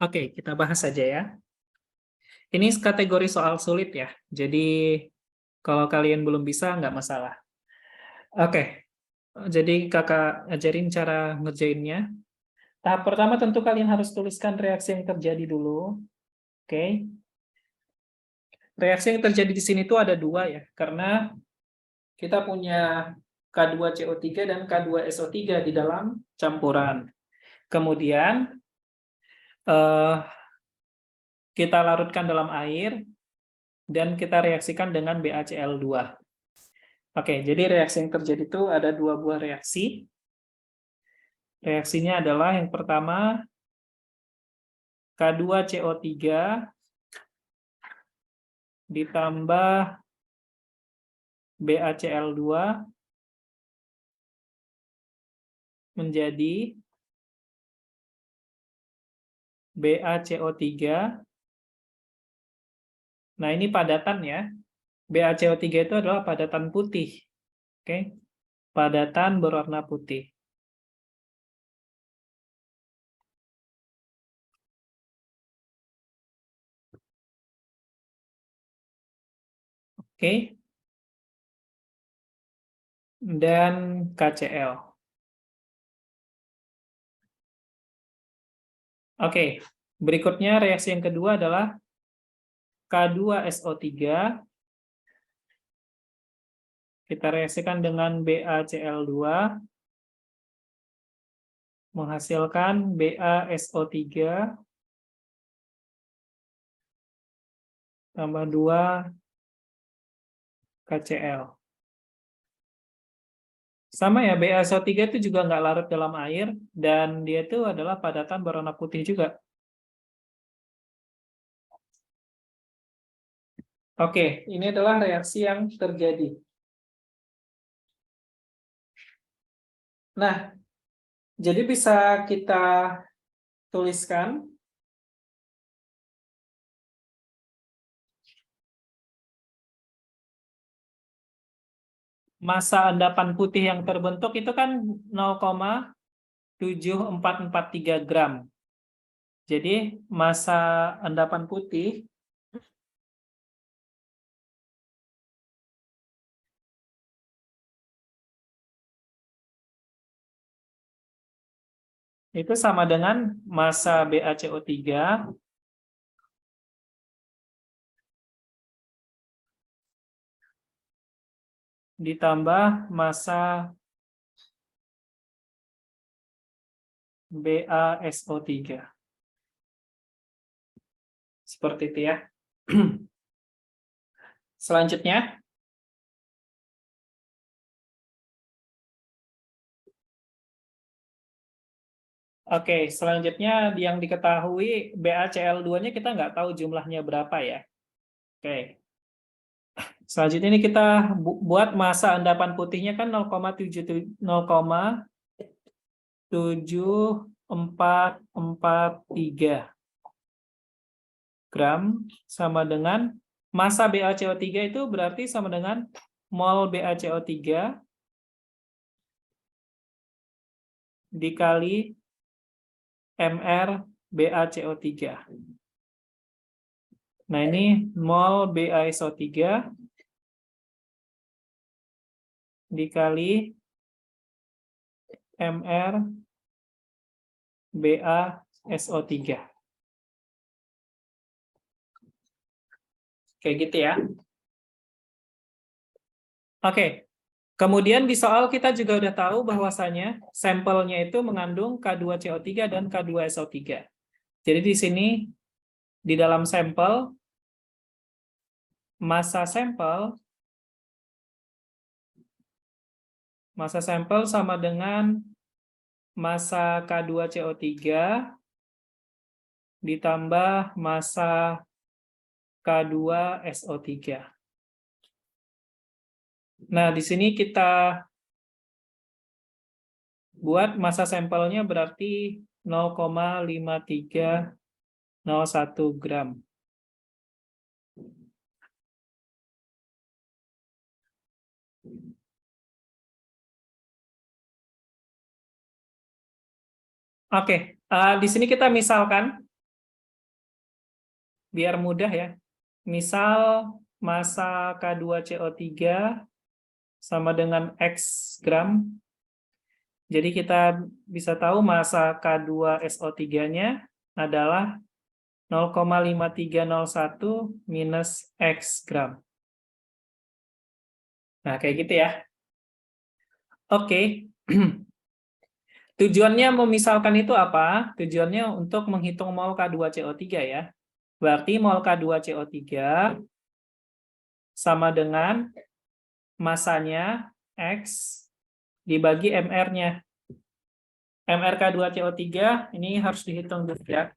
Oke, kita bahas saja ya. Ini kategori soal sulit ya. Jadi kalau kalian belum bisa, nggak masalah. Oke, jadi kakak ajarin cara ngerjainnya. Tahap pertama tentu kalian harus tuliskan reaksi yang terjadi dulu. Oke, reaksi yang terjadi di sini tuh ada dua ya, karena kita punya K2CO3 dan K2SO3 di dalam campuran. Kemudian eh, kita larutkan dalam air dan kita reaksikan dengan BaCl2. Oke, jadi reaksi yang terjadi itu ada dua buah reaksi. Reaksinya adalah yang pertama K2CO3 ditambah BaCl2 menjadi BaCO3. Nah, ini padatan ya. BaCO3 itu adalah padatan putih. Oke. Padatan berwarna putih. Oke. Dan KCl. Oke. Berikutnya reaksi yang kedua adalah K2SO3. Kita reaksikan dengan BaCl2 menghasilkan BaSO3 tambah 2 KCl. Sama ya, BaSO3 itu juga nggak larut dalam air, dan dia itu adalah padatan berwarna putih juga. Oke, ini adalah reaksi yang terjadi. Nah, jadi bisa kita tuliskan massa endapan putih yang terbentuk itu kan 0,7443 gram. Jadi massa endapan putih itu sama dengan massa BaCO3 ditambah massa BaSO3. Seperti itu ya. Selanjutnya, Oke, selanjutnya yang diketahui BaCl2-nya kita nggak tahu jumlahnya berapa ya. Oke. Selanjutnya ini kita buat massa endapan putihnya kan 0,7443 gram sama dengan massa BaCO3 itu berarti sama dengan mol BaCO3 dikali mR BaCO3. Nah, ini mol BaSO3 dikali mR BaSO3. Kayak gitu ya. Oke. Kemudian di soal kita juga udah tahu bahwasanya sampelnya itu mengandung K2CO3 dan K2SO3. Jadi di sini di dalam sampel massa sampel sama dengan massa K2CO3 ditambah massa K2SO3. Nah, di sini kita buat massa sampelnya berarti 0,5301 gram. Oke, di sini kita misalkan, biar mudah ya. Misal massa K2CO3 sama dengan X gram. Jadi kita bisa tahu massa K2SO3-nya adalah 0,5301 minus X gram. Nah, kayak gitu ya. Oke. Tujuannya memisalkan itu apa? Tujuannya untuk menghitung mol K2CO3 ya. Berarti mol K2CO3 sama dengan massanya X dibagi MR-nya. MRK2CO3 ini harus dihitung dulu ya.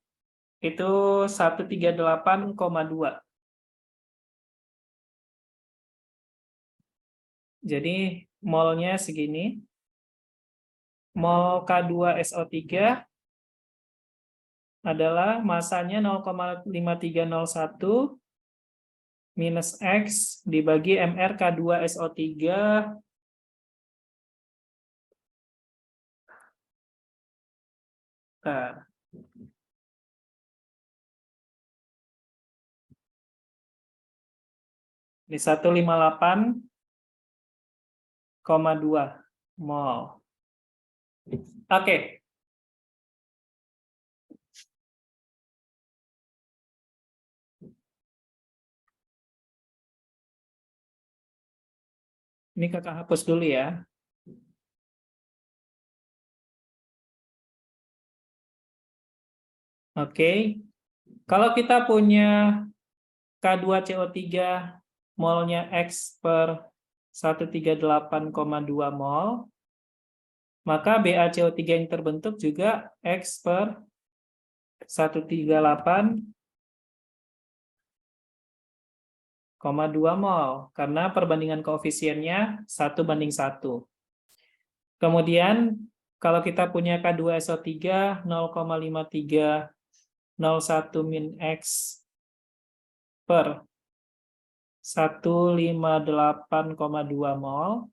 Itu 138,2. Jadi molnya segini. Mol K2SO3 adalah massanya 0,5301 minus X dibagi MR K2SO3 di 158,2 mol. Oke. Ini kakak hapus dulu ya. Oke. Kalau kita punya K2CO3 molnya X per 138,2 mol, maka BaCO3 yang terbentuk juga X per 138,2 mol, karena perbandingan koefisiennya 1:1. Kemudian, kalau kita punya K2SO3 0,5301 min X per 158,2 mol,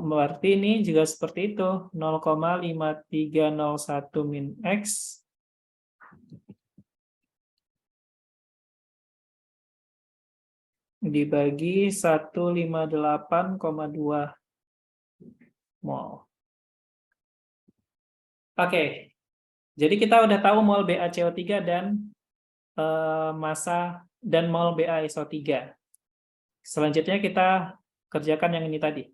berarti ini juga seperti itu, 0,5301 min X dibagi 158,2 mol. Oke, jadi kita udah tahu mol BaCO3 dan massa dan mol BaSO3. Selanjutnya kita kerjakan yang ini tadi.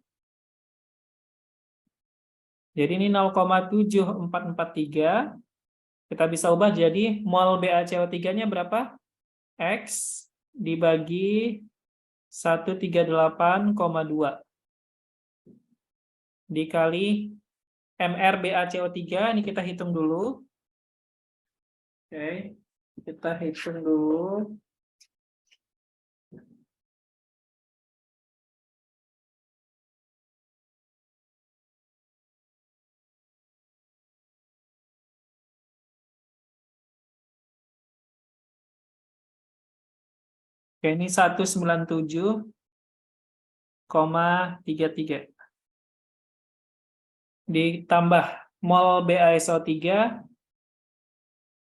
Jadi ini 0,7443. Kita bisa ubah jadi mol BaCO3-nya berapa? X dibagi 138,2 dikali MrBaCO3 ini kita hitung dulu. Oke, kita hitung dulu. Oke, ini 197,33. Ditambah mol BaSO3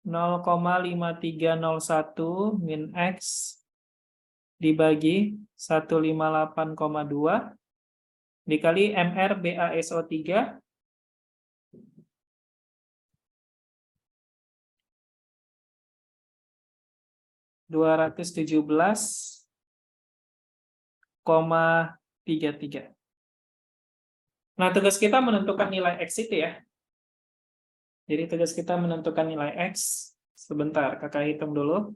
0,5301 min X dibagi 158,2 dikali MrBaSO3 217,33. Nah, tugas kita menentukan nilai X itu ya. Jadi tugas kita menentukan nilai X. Sebentar, kakak hitung dulu.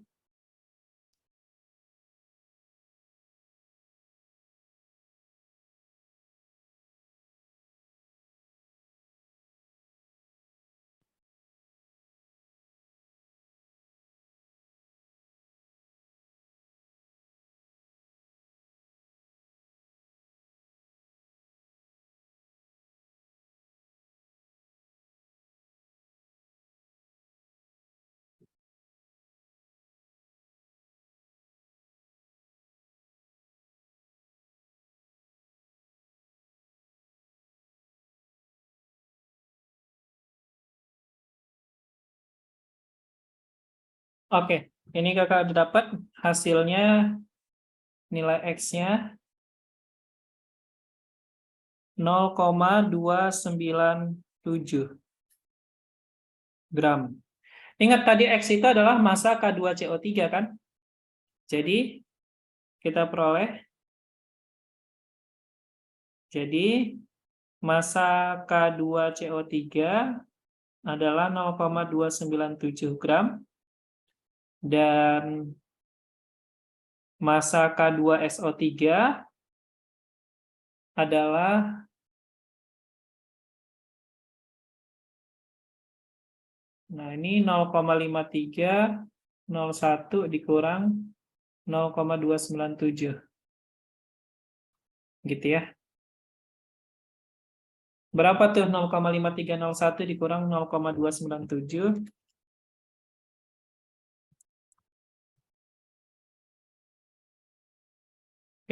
Oke, ini kakak udah dapat hasilnya, nilai X-nya 0,297 gram. Ingat tadi X itu adalah massa K2CO3 kan? Jadi kita peroleh, jadi massa K2CO3 adalah 0,297 gram dan massa K2SO3 adalah ini 0,5301 dikurang 0,297. Gitu ya. Berapa tuh 0,5301 dikurang 0,297?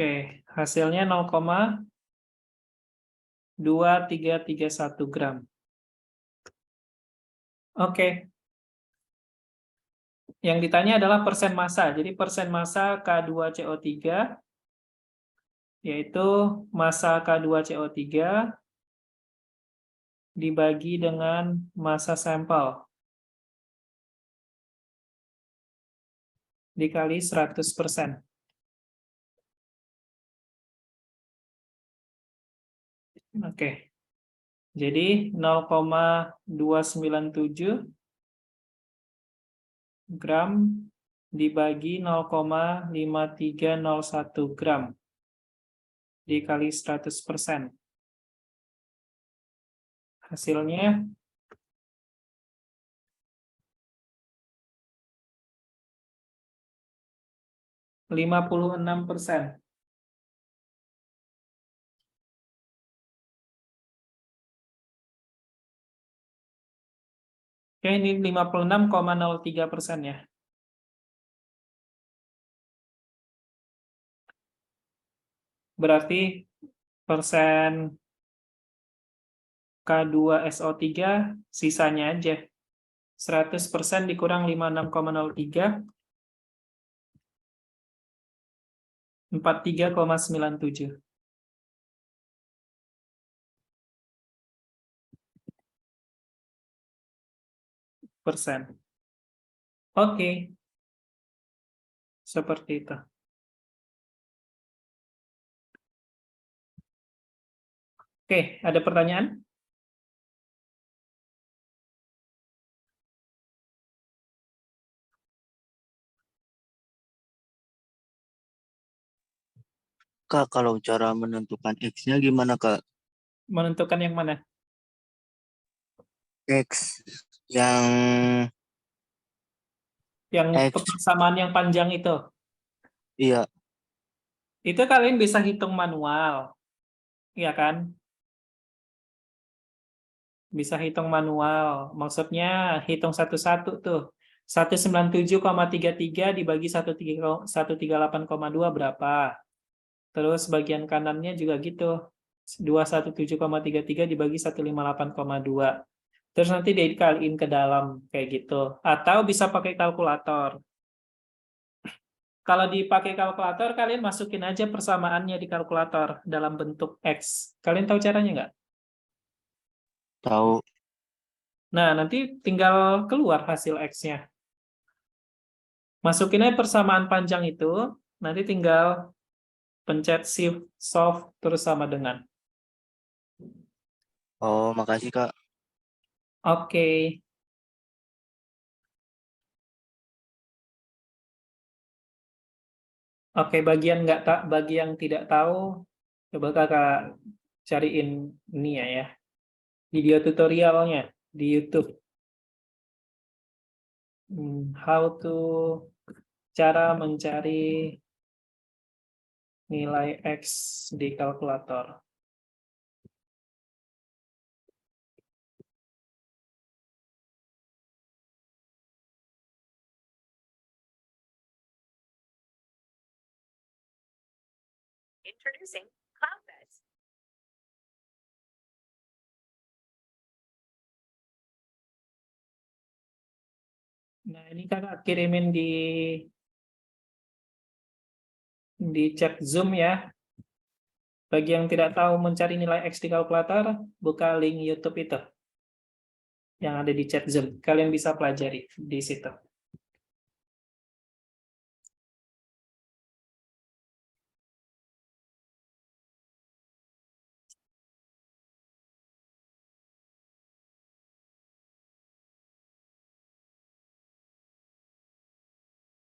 Oke, hasilnya 0,2331 gram. Oke. Yang ditanya adalah persen massa. Jadi persen massa K2CO3 yaitu massa K2CO3 dibagi dengan massa sampel dikali 100%. Oke. Jadi 0,297 gram dibagi 0,5301 gram dikali 100%. Hasilnya 56%. Oke, ini 56,03% ya. Berarti persen K2SO3 sisanya aja. 100% dikurang 56,03, 43,97. Persen. Oke. Seperti itu. Oke, ada pertanyaan? Kak, kalau cara menentukan X-nya gimana, Kak? Menentukan yang mana? X yang Yang X, persamaan yang panjang iya. itu kalian bisa hitung manual, ya kan? Bisa hitung manual. Maksudnya hitung satu-satu tuh. 197,33 dibagi 138,2 berapa? Terus bagian kanannya juga gitu. 217,33 dibagi 158,2. Terus nanti dikaliin ke dalam kayak gitu. Atau bisa pakai kalkulator. Kalau dipakai kalkulator, kalian masukin aja persamaannya di kalkulator dalam bentuk X. Kalian tahu caranya nggak? Tahu. Nah, nanti tinggal keluar hasil X-nya. Masukin aja persamaan panjang itu, nanti tinggal pencet Shift, Solve, terus sama dengan. Oh, makasih Kak. Oke. Oke, bagi yang tidak tahu, coba kakak cariin ini ya, video tutorialnya di YouTube. How to cara mencari nilai X di kalkulator. Introducing Cloudbeds. Nah, ini kakak kirimin di chat Zoom ya. Bagi yang tidak tahu mencari nilai X di kalkulator, buka link YouTube itu yang ada di chat Zoom. Kalian bisa pelajari di situ.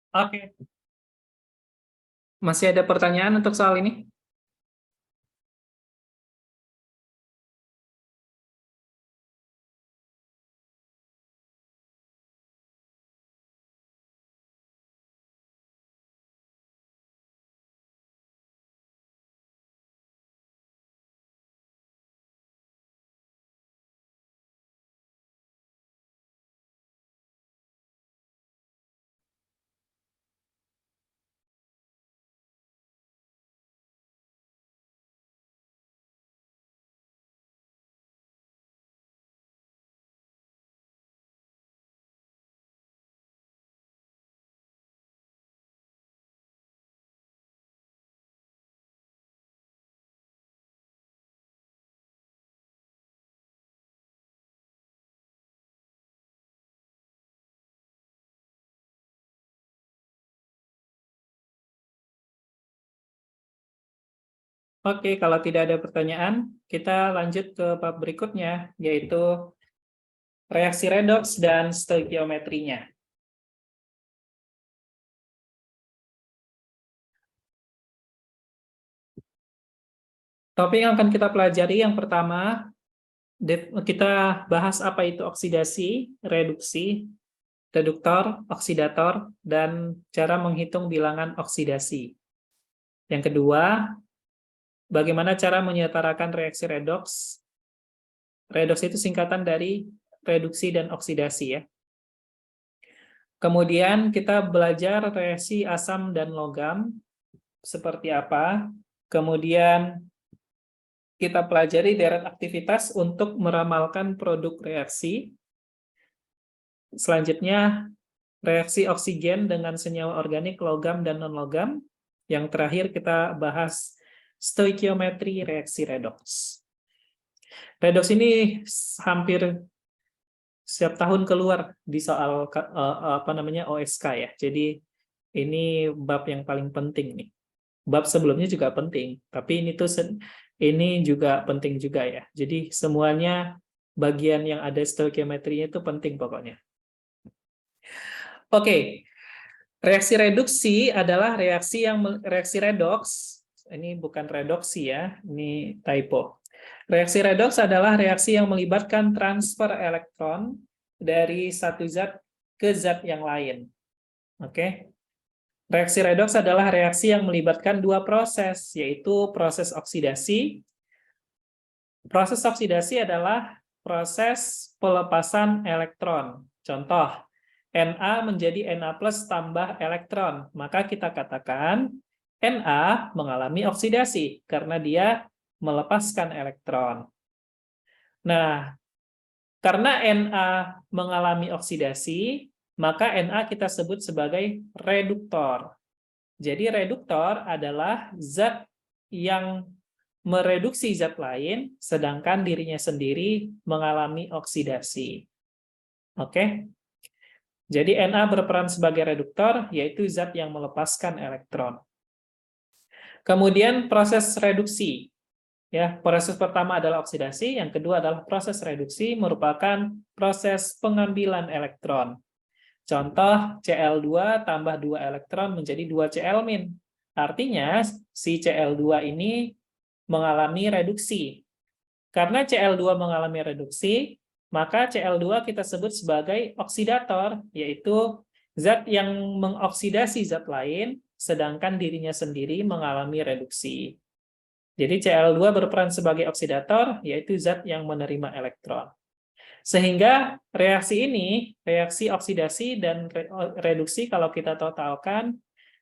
Oke. Masih ada pertanyaan untuk soal ini? Oke, kalau tidak ada pertanyaan, kita lanjut ke bab berikutnya, yaitu reaksi redoks dan stoikiometrinya. Topik yang akan kita pelajari yang pertama, kita bahas apa itu oksidasi, reduksi, reduktor, oksidator, dan cara menghitung bilangan oksidasi. Yang kedua, bagaimana cara menyetarakan reaksi redoks. Redoks itu singkatan dari reduksi dan oksidasi ya. Kemudian kita belajar reaksi asam dan logam seperti apa. Kemudian kita pelajari deret aktivitas untuk meramalkan produk reaksi. Selanjutnya, reaksi oksigen dengan senyawa organik logam dan non-logam. Yang terakhir kita bahas stoikiometri reaksi redoks. Redoks ini hampir setiap tahun keluar di soal OSK ya. Jadi ini bab yang paling penting nih. Bab sebelumnya juga penting, tapi ini juga penting juga ya. Jadi semuanya bagian yang ada stoikiometrinya itu penting pokoknya. Oke. Reaksi reduksi adalah reaksi redoks. Ini bukan redoksi ya, ini typo. Reaksi redoks adalah reaksi yang melibatkan transfer elektron dari satu zat ke zat yang lain. Oke. Reaksi redoks adalah reaksi yang melibatkan dua proses, yaitu proses oksidasi. Proses oksidasi adalah proses pelepasan elektron. Contoh, Na menjadi Na plus tambah elektron. Maka kita katakan Na mengalami oksidasi karena dia melepaskan elektron. Nah, karena Na mengalami oksidasi, maka Na kita sebut sebagai reduktor. Jadi reduktor adalah zat yang mereduksi zat lain, sedangkan dirinya sendiri mengalami oksidasi. Oke? Jadi Na berperan sebagai reduktor, yaitu zat yang melepaskan elektron. Kemudian proses reduksi. Ya, proses pertama adalah oksidasi, yang kedua adalah proses reduksi, merupakan proses pengambilan elektron. Contoh, Cl2 tambah 2 elektron menjadi 2 Cl-. Artinya, si Cl2 ini mengalami reduksi. Karena Cl2 mengalami reduksi, maka Cl2 kita sebut sebagai oksidator, yaitu zat yang mengoksidasi zat lain, sedangkan dirinya sendiri mengalami reduksi. Jadi Cl2 berperan sebagai oksidator, yaitu zat yang menerima elektron. Sehingga reaksi ini, reaksi oksidasi dan reduksi kalau kita totalkan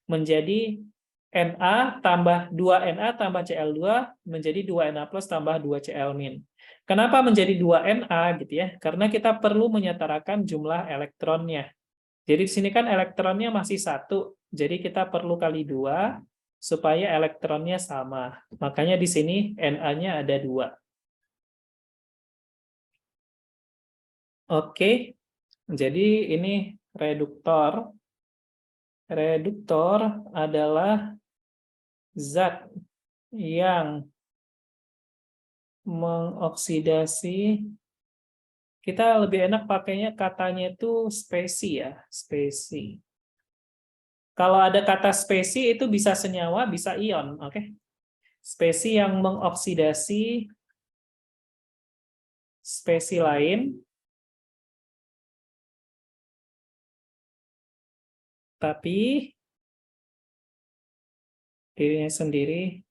menjadi Na tambah 2Na tambah Cl2 menjadi 2Na plus tambah 2 Cl-. Kenapa menjadi 2Na gitu ya? Karena kita perlu menyetarakan jumlah elektronnya. Jadi di sini kan elektronnya masih 1, jadi kita perlu kali 2 supaya elektronnya sama. Makanya di sini Na-nya ada 2. Oke, jadi ini reduktor. Reduktor adalah zat yang mengoksidasi. Kita lebih enak pakainya katanya itu spesi ya, spesi. Kalau ada kata spesi itu bisa senyawa, bisa ion, oke? Spesi yang mengoksidasi spesi lain, tapi dirinya sendiri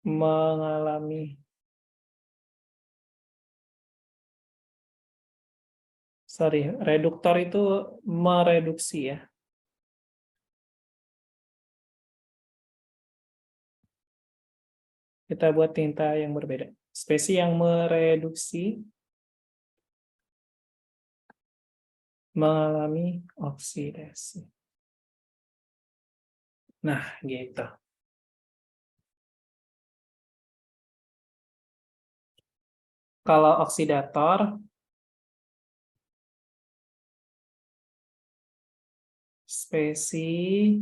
mengalami reduktor itu mereduksi ya. Kita buat tinta yang berbeda. Spesi yang mereduksi mengalami oksidasi. Nah, gitu. Kalau oksidator, spesi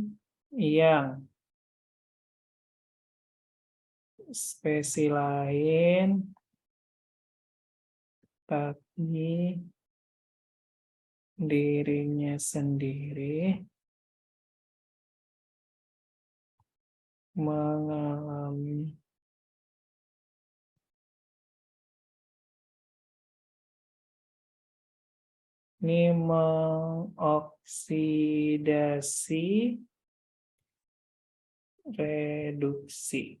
lain, tapi dirinya sendiri mengalami mengoksidasi reduksi.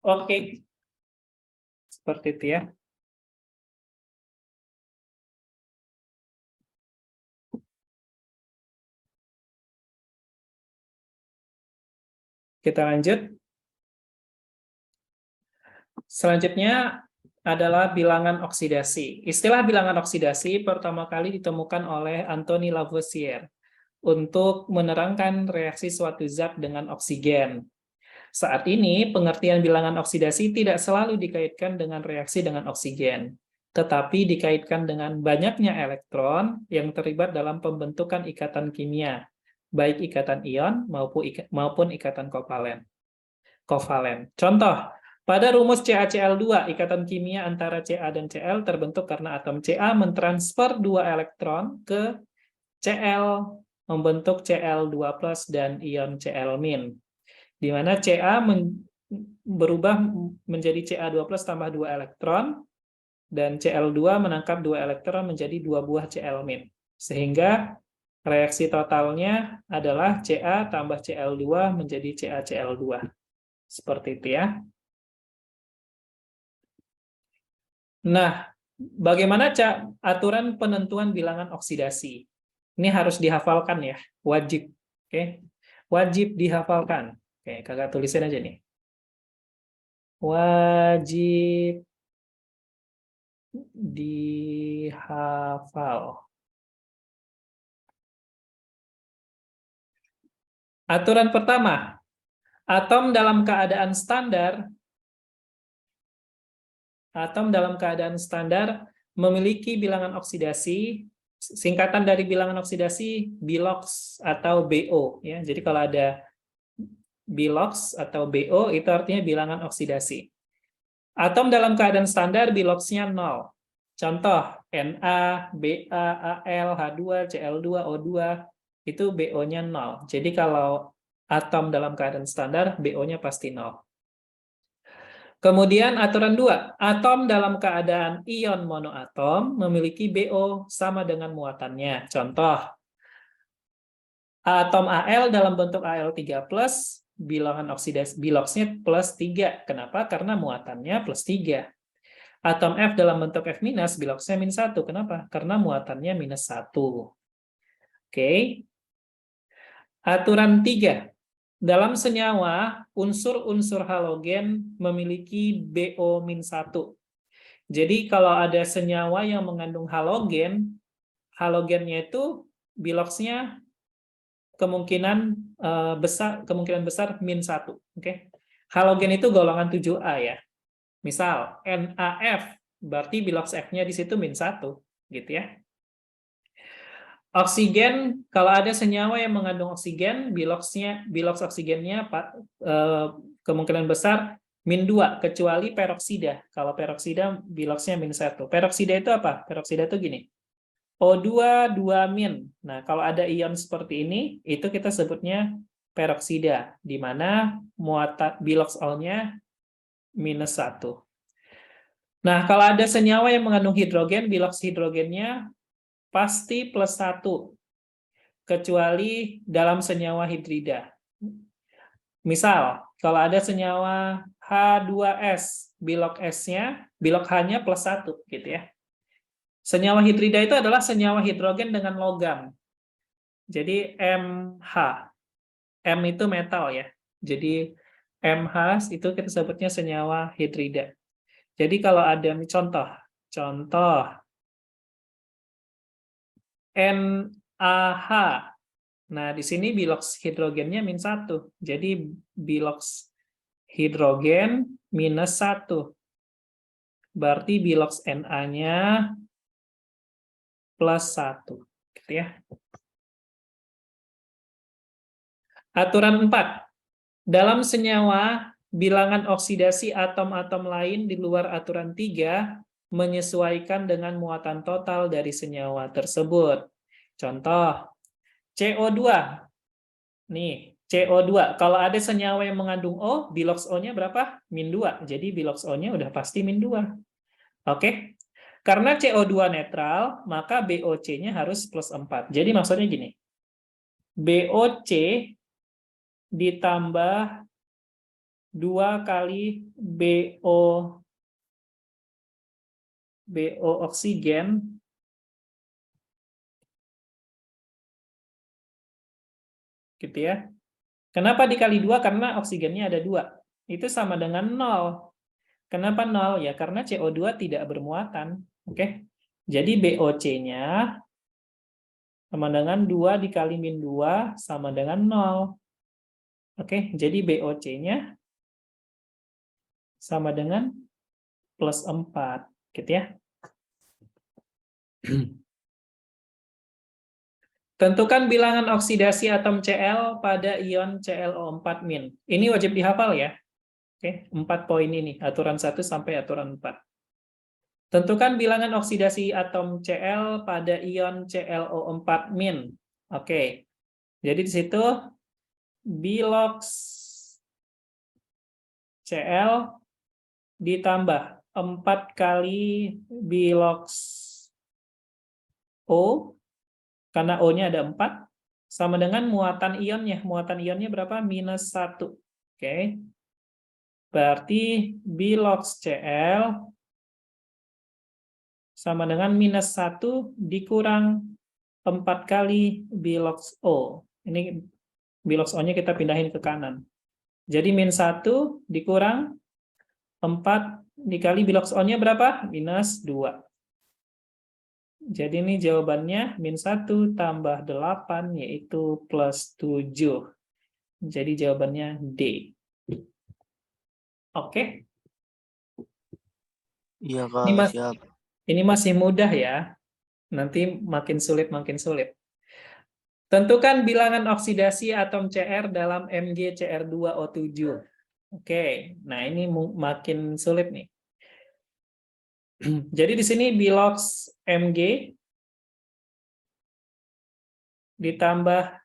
Oke. Seperti itu ya. Kita lanjut. Selanjutnya adalah bilangan oksidasi. Istilah bilangan oksidasi pertama kali ditemukan oleh Anthony Lavoisier untuk menerangkan reaksi suatu zat dengan oksigen. Saat ini, pengertian bilangan oksidasi tidak selalu dikaitkan dengan reaksi dengan oksigen, tetapi dikaitkan dengan banyaknya elektron yang terlibat dalam pembentukan ikatan kimia, baik ikatan ion maupun ikatan kovalen. Contoh, pada rumus CaCl2, ikatan kimia antara Ca dan Cl terbentuk karena atom Ca mentransfer 2 elektron ke Cl membentuk Cl2+ dan ion Cl-, di mana Ca berubah menjadi Ca2+ tambah 2 elektron, dan Cl2 menangkap 2 elektron menjadi 2 buah Cl-. Sehingga reaksi totalnya adalah Ca tambah Cl2 menjadi CaCl2. Seperti itu ya. Nah, bagaimana aturan penentuan bilangan oksidasi? Ini harus dihafalkan ya, wajib. Oke, wajib dihafalkan. Oke, kakak tulisin aja nih. Wajib dihafal. Aturan pertama, atom dalam keadaan standar memiliki bilangan oksidasi, singkatan dari bilangan oksidasi Bilox atau BO ya. Jadi kalau ada Bilox atau BO itu artinya bilangan oksidasi. Atom dalam keadaan standar Biloxnya 0. Contoh Na, Ba, Al, H2, Cl2, O2 itu BO-nya 0. Jadi kalau atom dalam keadaan standar BO-nya pasti 0. Kemudian aturan 2, atom dalam keadaan ion monoatom memiliki BO sama dengan muatannya. Contoh, atom Al dalam bentuk Al3+, bilangan oksidasi Biloxnya +3. Kenapa? Karena muatannya +3. Atom F dalam bentuk F-, Biloxnya -1. Kenapa? Karena muatannya -1. Oke. Aturan 3. Dalam senyawa, unsur-unsur halogen memiliki BO-1. Jadi kalau ada senyawa yang mengandung halogen, halogennya itu Biloxnya kemungkinan besar -1. Oke. Halogen itu golongan 7A ya. Misal NaF, berarti Bilox F-nya di situ -1, gitu ya. Oksigen, kalau ada senyawa yang mengandung oksigen, Bilox oksigennya kemungkinan besar -2, kecuali peroksida. Kalau peroksida, Biloxnya -1. Peroksida itu apa? Peroksida itu gini, O2, 2-. Nah, kalau ada ion seperti ini, itu kita sebutnya peroksida, di mana muatan Bilox O-nya -1. Nah, kalau ada senyawa yang mengandung hidrogen, Bilox hidrogennya pasti +1, kecuali dalam senyawa hidrida. Misal, kalau ada senyawa H2S, Bilox H-nya +1, gitu ya. Senyawa hidrida itu adalah senyawa hidrogen dengan logam. Jadi MH. M itu metal ya. Jadi MH itu kita sebutnya senyawa hidrida. Jadi kalau ada contoh NaH. Nah, di sini Bilox hidrogennya -1. Jadi Bilox hidrogen -1. Berarti Bilox Na-nya +1. Gitu ya. Aturan 4. Dalam senyawa, bilangan oksidasi atom-atom lain di luar aturan 3 menyesuaikan dengan muatan total dari senyawa tersebut. Contoh, CO2. Nih, CO2. Kalau ada senyawa yang mengandung O, Bilox O-nya berapa? -2. Jadi Bilox O-nya udah pasti -2. Oke? Karena CO2 netral, maka BOC-nya harus +4. Jadi maksudnya gini, BOC ditambah 2 kali BO oksigen gitu ya. Kenapa dikali 2? Karena oksigennya ada 2. Itu sama dengan 0. Kenapa 0? Ya karena CO2 tidak bermuatan. Oke. Jadi BOC-nya sama dengan 2 dikali -2 sama dengan 0. Oke, jadi BOC-nya sama dengan +4, gitu ya. Tentukan bilangan oksidasi atom Cl pada ion ClO4-. Ini wajib dihafal ya. Oke, 4 poin ini, aturan 1 sampai aturan 4. Tentukan bilangan oksidasi atom Cl pada ion ClO4-. Oke, Jadi di situ bilox Cl ditambah 4 kali bilox O, karena O-nya ada 4, sama dengan muatan ionnya. Muatan ionnya berapa? -1. Oke. Berarti bilox Cl sama dengan -1 dikurang 4 kali bilox O. Ini bilox O-nya kita pindahin ke kanan. Jadi -1 dikurang 4 dikali bilox O-nya berapa? -2. Jadi ini jawabannya -1 tambah 8, yaitu +7. Jadi jawabannya D. Oke. Iya, Kak. Ini, Siap. ini masih mudah ya. Nanti makin sulit, makin sulit. Tentukan bilangan oksidasi atom Cr dalam MgCr2O7. Oke, nah ini makin sulit nih. Jadi di sini bilox Mg ditambah,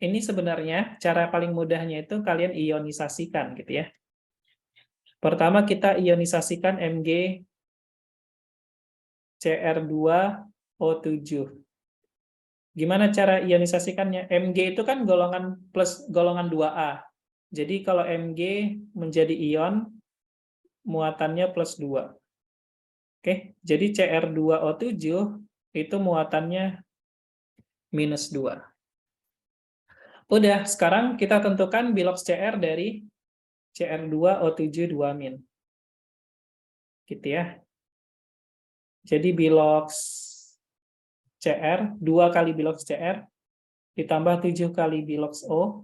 ini sebenarnya cara paling mudahnya itu kalian ionisasikan gitu ya. Pertama kita ionisasikan Mg Cr2O7. Gimana cara ionisasikannya? Mg itu kan golongan plus golongan 2A. Jadi kalau Mg menjadi ion, muatannya +2. Oke, jadi Cr2O7 itu muatannya -2. Udah, sekarang kita tentukan bilox Cr dari Cr2O7 2-. Gitu ya. Jadi bilox Cr, 2 kali bilox Cr, ditambah 7 kali bilox O,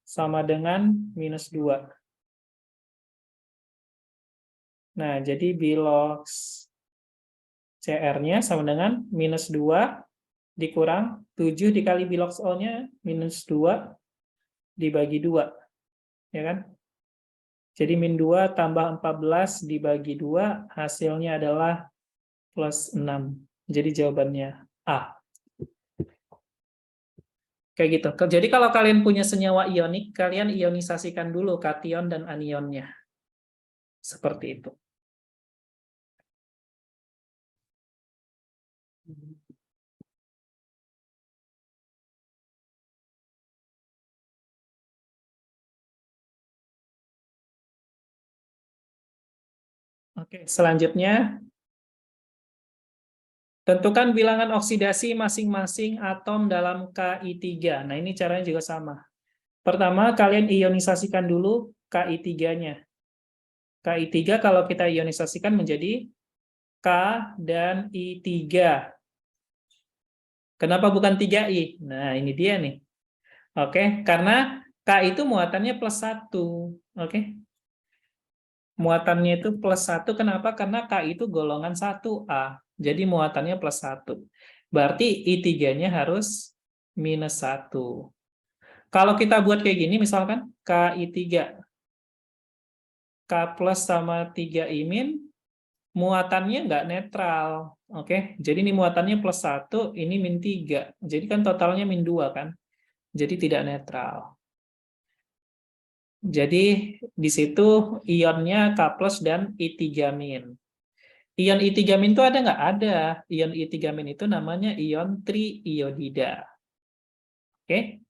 sama dengan -2. Nah, jadi bilox Cr-nya sama dengan -2 dikurang 7 dikali bilox O-nya -2 dibagi 2. Ya kan? Jadi -2 tambah 14 dibagi 2, hasilnya adalah +6. Jadi jawabannya A. Kayak gitu. Jadi kalau kalian punya senyawa ionik, kalian ionisasikan dulu kation dan anionnya. Seperti itu. Oke, selanjutnya tentukan bilangan oksidasi masing-masing atom dalam Ki3. Nah, ini caranya juga sama. Pertama, kalian ionisasikan dulu Ki3-nya. Ki3 kalau kita ionisasikan menjadi K dan I3. Kenapa bukan 3I? Nah, ini dia nih. Oke, karena K itu muatannya +1. Oke. Muatannya itu +1, kenapa? Karena K itu golongan 1A. Jadi muatannya +1. Berarti I3-nya harus -1. Kalau kita buat kayak gini, misalkan Ki3, K plus sama 3I-, muatannya nggak netral. Oke, jadi ini muatannya +1, ini -3. Jadi kan totalnya -2 kan? Jadi tidak netral. Jadi di situ ionnya K plus dan I3-. Ion I3- itu ada nggak? Ada. Ion I3- itu namanya ion triiodida. Oke.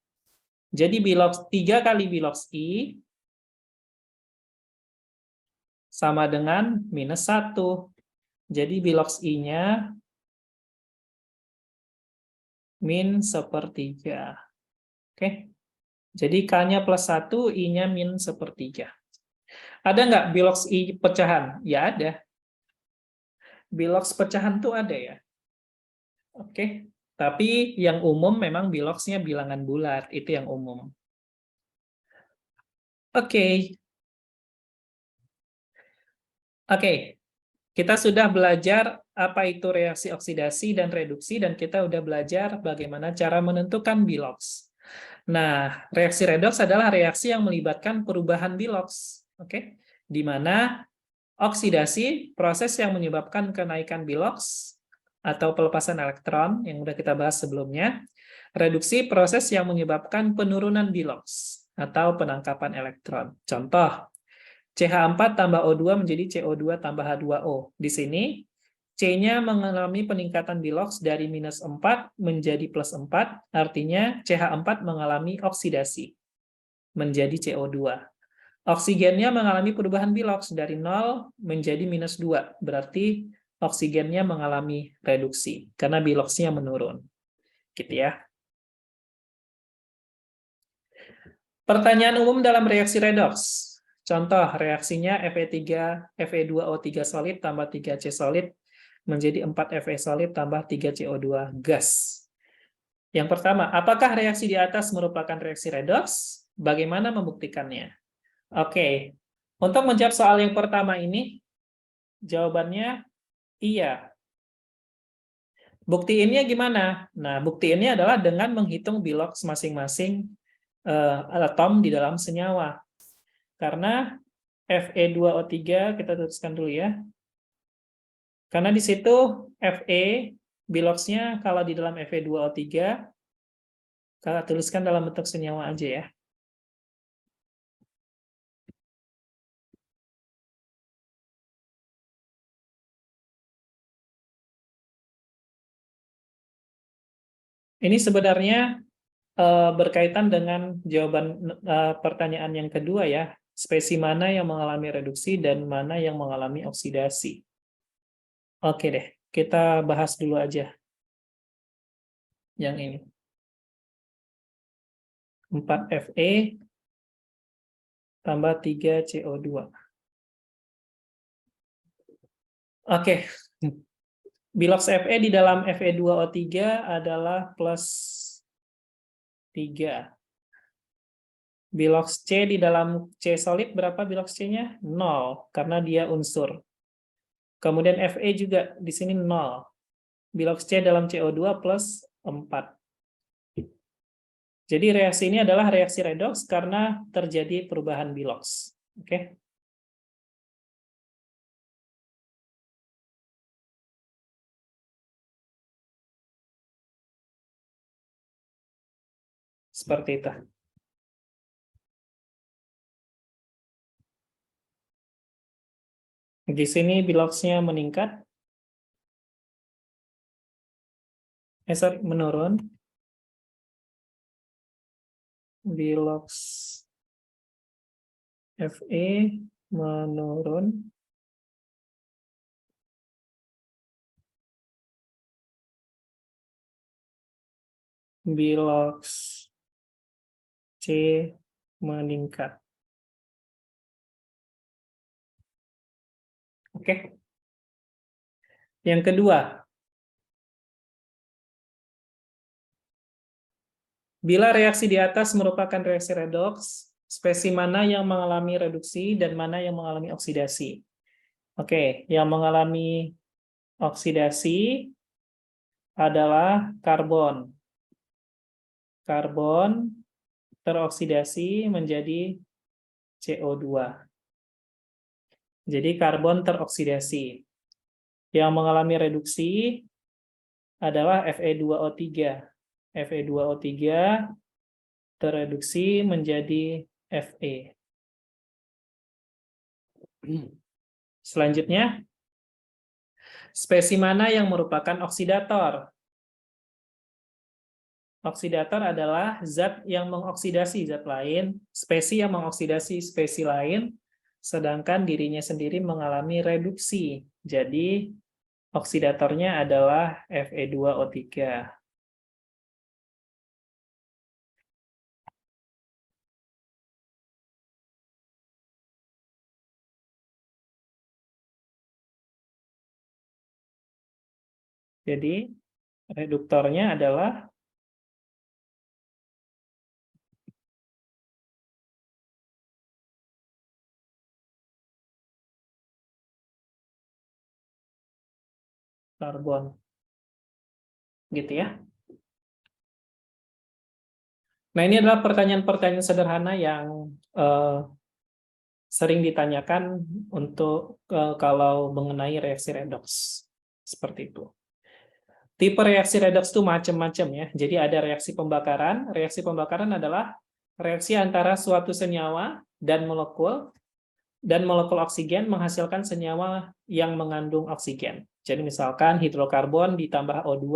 Jadi bilox 3 kali bilox I sama dengan -1. Jadi bilox I-nya -1/3. Oke. Jadi K-nya +1, I-nya -1/3. Ada nggak bilox I pecahan? Ya ada. Bilox pecahan tuh ada ya. Oke. Tapi yang umum memang biloxnya bilangan bulat. Itu yang umum. Oke. Oke. Kita sudah belajar apa itu reaksi oksidasi dan reduksi, dan kita sudah belajar bagaimana cara menentukan bilox. Nah, reaksi redoks adalah reaksi yang melibatkan perubahan bilox, oke? Di mana oksidasi, proses yang menyebabkan kenaikan bilox, atau pelepasan elektron yang sudah kita bahas sebelumnya. Reduksi proses yang menyebabkan penurunan bilox atau penangkapan elektron. Contoh, CH4 tambah O2 menjadi CO2 tambah H2O. Di sini, C-nya mengalami peningkatan bilox dari -4 menjadi +4, artinya CH4 mengalami oksidasi menjadi CO2. Oksigennya mengalami perubahan bilox dari 0 menjadi -2, berarti oksigennya mengalami reduksi, karena biloxnya menurun. Gitu ya. Pertanyaan umum dalam reaksi redox. Contoh, reaksinya Fe2O3 solid tambah 3C solid menjadi 4Fe solid tambah 3CO2 gas. Yang pertama, apakah reaksi di atas merupakan reaksi redox? Bagaimana membuktikannya? Oke, untuk menjawab soal yang pertama ini, jawabannya iya. Buktiinnya gimana? Nah, buktiinnya adalah dengan menghitung bilox masing-masing atom di dalam senyawa. Karena Fe2O3, kita tuliskan dulu ya. Karena di situ Fe, biloxnya kalau di dalam Fe2O3, kita tuliskan dalam bentuk senyawa aja ya. Ini sebenarnya berkaitan dengan jawaban pertanyaan yang kedua ya. Spesies mana yang mengalami reduksi dan mana yang mengalami oksidasi. Oke deh, kita bahas dulu aja yang ini. 4Fe tambah 3CO2. Oke, bilox Fe di dalam Fe2O3 adalah +3. Bilox C di dalam C solid berapa bilox C-nya? 0, karena dia unsur. Kemudian Fe juga di sini 0. Bilox C dalam CO2 +4. Jadi reaksi ini adalah reaksi redox karena terjadi perubahan bilox. Oke. Seperti itu. Di sini biloxnya meningkat. Menurun. Bilox Fe menurun. Bilox C meningkat. Oke. Yang kedua, bila reaksi di atas merupakan reaksi redox, spesies mana yang mengalami reduksi dan mana yang mengalami oksidasi? Oke, yang mengalami oksidasi adalah karbon. Karbon teroksidasi menjadi CO2. Jadi karbon teroksidasi. Yang mengalami reduksi adalah Fe2O3. Fe2O3 tereduksi menjadi Fe. Selanjutnya, spesies mana yang merupakan oksidator? Oksidator adalah zat yang mengoksidasi zat lain, spesies yang mengoksidasi spesies lain, sedangkan dirinya sendiri mengalami reduksi. Jadi, oksidatornya adalah Fe2O3. Jadi, reduktornya adalah karbon. Gitu ya. Nah, ini adalah pertanyaan-pertanyaan sederhana yang sering ditanyakan untuk kalau mengenai reaksi redox. Seperti itu. Tipe reaksi redoks itu macam-macam ya. Jadi ada reaksi pembakaran. Reaksi pembakaran adalah reaksi antara suatu senyawa dan molekul oksigen menghasilkan senyawa yang mengandung oksigen. Jadi misalkan hidrokarbon ditambah O2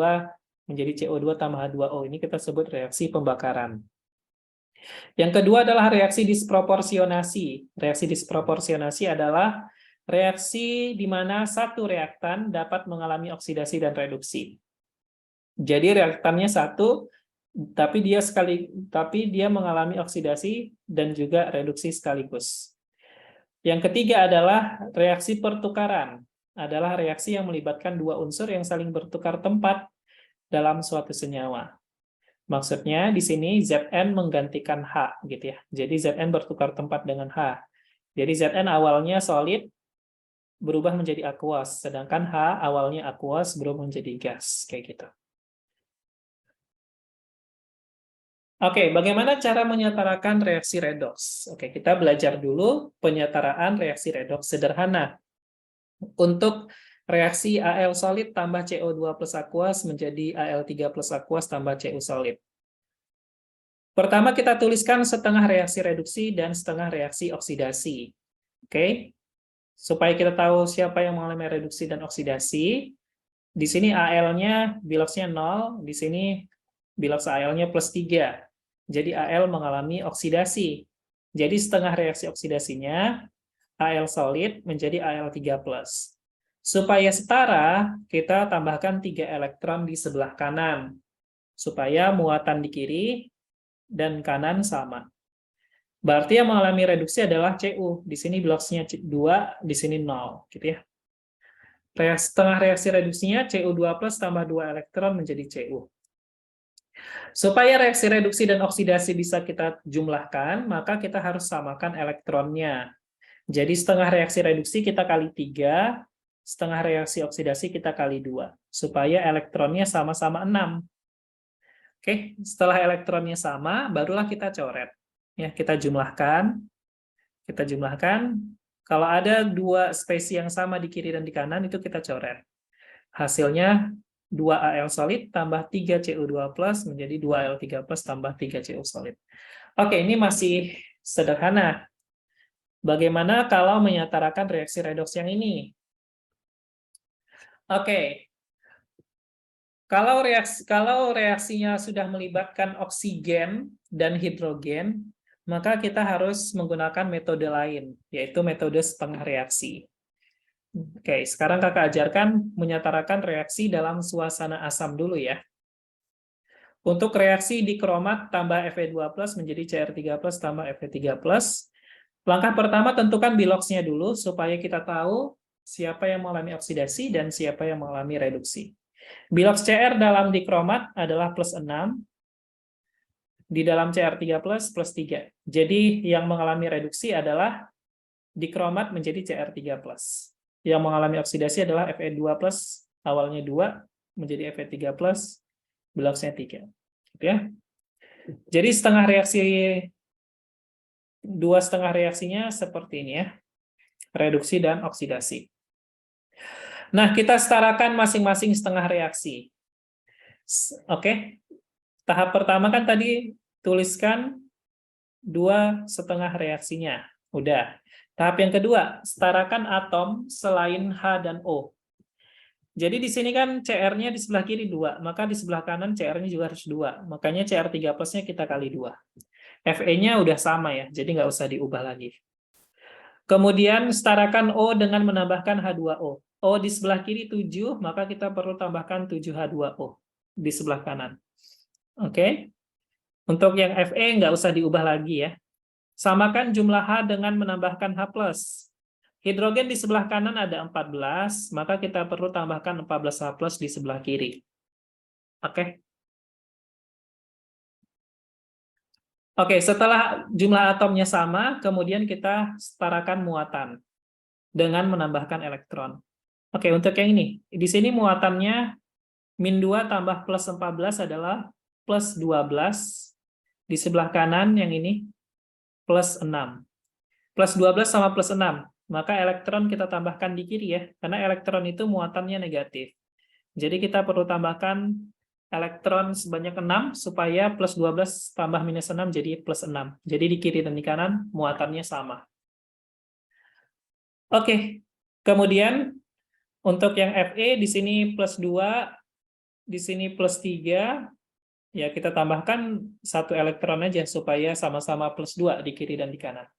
menjadi CO2 tambah H2O. Ini kita sebut reaksi pembakaran. Yang kedua adalah reaksi disproporsionasi. Reaksi disproporsionasi adalah reaksi di mana satu reaktan dapat mengalami oksidasi dan reduksi. Jadi reaktannya satu, tapi dia mengalami oksidasi dan juga reduksi sekaligus. Yang ketiga adalah reaksi pertukaran. Adalah reaksi yang melibatkan dua unsur yang saling bertukar tempat dalam suatu senyawa. Maksudnya di sini Zn menggantikan H gitu ya. Jadi Zn bertukar tempat dengan H. Jadi Zn awalnya solid berubah menjadi aqueous, sedangkan H awalnya aqueous berubah menjadi gas kayak gitu. Oke, bagaimana cara menyetarakan reaksi redoks? Oke, kita belajar dulu penyetaraan reaksi redoks sederhana. Untuk reaksi Al solid tambah CO2 plus aqueous menjadi Al3 plus aqueous tambah Cu solid. Pertama kita tuliskan setengah reaksi reduksi dan setengah reaksi oksidasi. Oke, supaya kita tahu siapa yang mengalami reduksi dan oksidasi. Di sini Al-nya biloxnya 0, di sini bilox Al-nya plus 3. Jadi Al mengalami oksidasi. Jadi setengah reaksi oksidasinya Al solid menjadi Al3+. Supaya setara, kita tambahkan 3 elektron di sebelah kanan. Supaya muatan di kiri dan kanan sama. Berarti yang mengalami reduksi adalah Cu. Di sini biloxnya 2, di sini 0. Gitu ya. Setengah reaksi reduksinya Cu2+ tambah 2 elektron menjadi Cu. Supaya reaksi reduksi dan oksidasi bisa kita jumlahkan, maka kita harus samakan elektronnya. Jadi setengah reaksi reduksi kita kali 3, setengah reaksi oksidasi kita kali 2. Supaya elektronnya sama-sama 6. Oke, setelah elektronnya sama, barulah kita coret. Ya, kita jumlahkan. Kalau ada 2 spesies yang sama di kiri dan di kanan, itu kita coret. Hasilnya 2 Al solid tambah 3 Cu2+ menjadi 2 Al3+ tambah 3 Cu solid. Oke, ini masih sederhana. Bagaimana kalau menyetarakan reaksi redoks yang ini? Oke. Kalau reaksinya sudah melibatkan oksigen dan hidrogen, maka kita harus menggunakan metode lain, yaitu metode setengah reaksi. Oke, sekarang kakak ajarkan menyetarakan reaksi dalam suasana asam dulu ya. Untuk reaksi dikromat tambah Fe2+ menjadi Cr3+ tambah Fe3+. Langkah pertama tentukan biloxnya dulu supaya kita tahu siapa yang mengalami oksidasi dan siapa yang mengalami reduksi. Bilox Cr dalam dikromat adalah plus 6. Di dalam Cr3+ plus 3. Jadi yang mengalami reduksi adalah dikromat menjadi Cr3+. Yang mengalami oksidasi adalah Fe2+, awalnya 2, menjadi Fe3+, biloxnya 3. Gitu ya. Jadi dua setengah reaksinya seperti ini ya. Reduksi dan oksidasi. Nah, kita setarakan masing-masing setengah reaksi. Oke. Tahap pertama kan tadi tuliskan 2 setengah reaksinya. Udah. Tahap yang kedua, setarakan atom selain H dan O. Jadi di sini kan Cr-nya di sebelah kiri 2, maka di sebelah kanan Cr-nya juga harus 2. Makanya Cr3+-nya kita kali 2. Fe-nya udah sama ya, jadi nggak usah diubah lagi. Kemudian setarakan O dengan menambahkan H2O. O di sebelah kiri 7, maka kita perlu tambahkan 7H2O di sebelah kanan. Oke? Untuk yang Fe nggak usah diubah lagi ya. Samakan jumlah H dengan menambahkan H+. Hidrogen di sebelah kanan ada 14, maka kita perlu tambahkan 14H+ di sebelah kiri. Oke? Oke, setelah jumlah atomnya sama, kemudian kita setarakan muatan dengan menambahkan elektron. Oke, untuk yang ini, di sini muatannya -2 tambah plus 14 adalah plus 12. Di sebelah kanan yang ini plus 6. Plus 12 sama plus 6. Maka elektron kita tambahkan di kiri ya, karena elektron itu muatannya negatif. Jadi kita perlu tambahkan elektron sebanyak 6 supaya plus 12 tambah minus 6 jadi plus 6. Jadi di kiri dan di kanan muatannya sama. Oke, kemudian untuk yang Fe di sini plus 2, di sini plus 3, ya kita tambahkan 1 elektron aja supaya sama-sama plus 2 di kiri dan di kanan.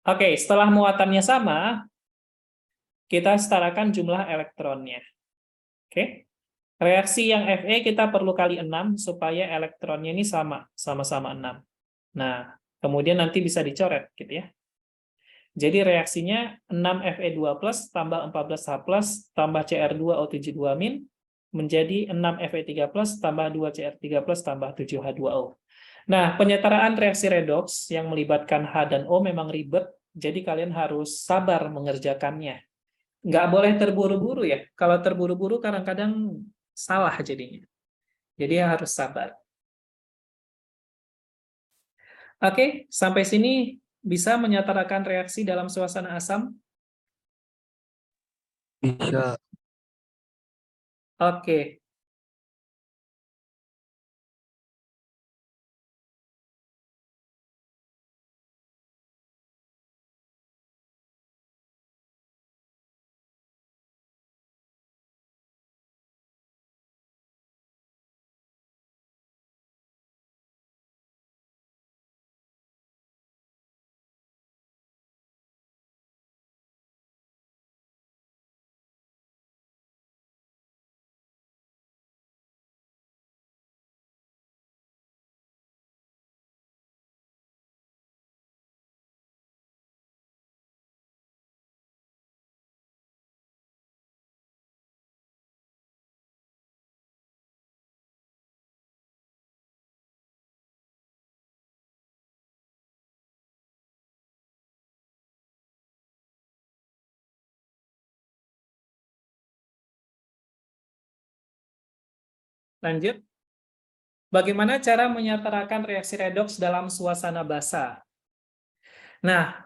Oke, setelah muatannya sama, kita setarakan jumlah elektronnya. Oke. Reaksi yang Fe kita perlu kali 6 supaya elektronnya ini sama-sama 6. Nah, kemudian nanti bisa dicoret gitu ya. Jadi reaksinya 6 Fe2+ tambah 14H+ tambah Cr2O72- menjadi 6 Fe3+ tambah 2 Cr3+ tambah 7H2O. Nah, penyetaraan reaksi redoks yang melibatkan H dan O memang ribet, jadi kalian harus sabar mengerjakannya. Nggak boleh terburu-buru ya. Kalau terburu-buru kadang-kadang salah jadinya. Jadi harus sabar. Oke, sampai sini bisa menyatakan reaksi dalam suasana asam? Bisa. Oke. Lanjut. Bagaimana cara menyatarakan reaksi redoks dalam suasana basa? Nah,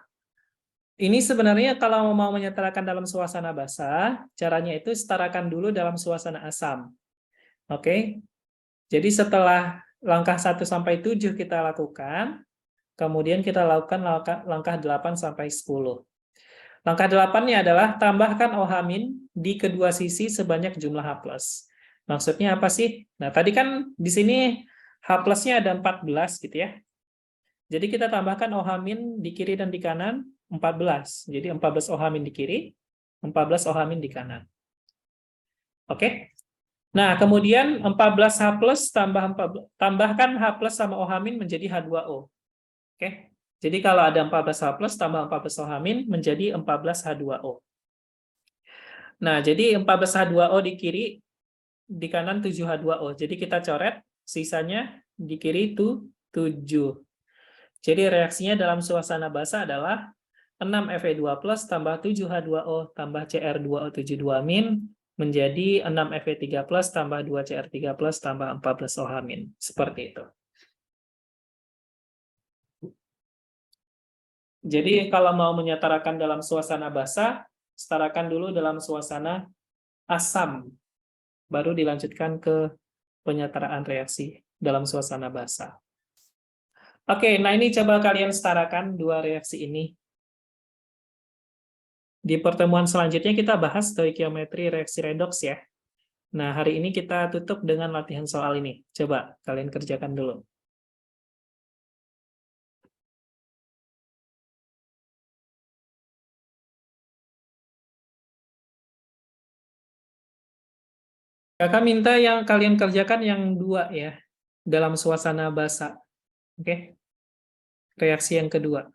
ini sebenarnya kalau mau menyatarakan dalam suasana basa, caranya itu setarakan dulu dalam suasana asam. Oke? Jadi setelah langkah 1 sampai 7 kita lakukan, kemudian kita lakukan langkah 8 sampai 10. Langkah 8-nya adalah tambahkan OH- di kedua sisi sebanyak jumlah H+. Maksudnya apa sih? Nah, tadi kan di sini H+-nya ada 14 gitu ya. Jadi kita tambahkan OH- di kiri dan di kanan 14. Jadi 14 OH- di kiri, 14 OH- di kanan. Oke? Nah, kemudian 14H+ tambahkan H+ sama OH- menjadi H2O. Oke? Jadi kalau ada 14H+ tambah 14 OH- menjadi 14H2O. Nah, jadi 14H2O di kiri, di kanan 7H2O. Jadi kita coret, sisanya di kiri itu 7. Jadi reaksinya dalam suasana basa adalah 6 Fe2+ tambah 7H2O tambah Cr2O72- menjadi 6 Fe3+ tambah 2 Cr3+ tambah 14 OH-. Seperti itu. Jadi kalau mau menyatarakan dalam suasana basa, setarakan dulu dalam suasana asam. Baru dilanjutkan ke penyetaraan reaksi dalam suasana basa. Oke, nah ini coba kalian setarakan dua reaksi ini. Di pertemuan selanjutnya kita bahas stoikiometri reaksi redoks ya. Nah, hari ini kita tutup dengan latihan soal ini. Coba kalian kerjakan dulu. Kakak minta yang kalian kerjakan yang 2 ya, dalam suasana basa. Oke? Reaksi yang kedua.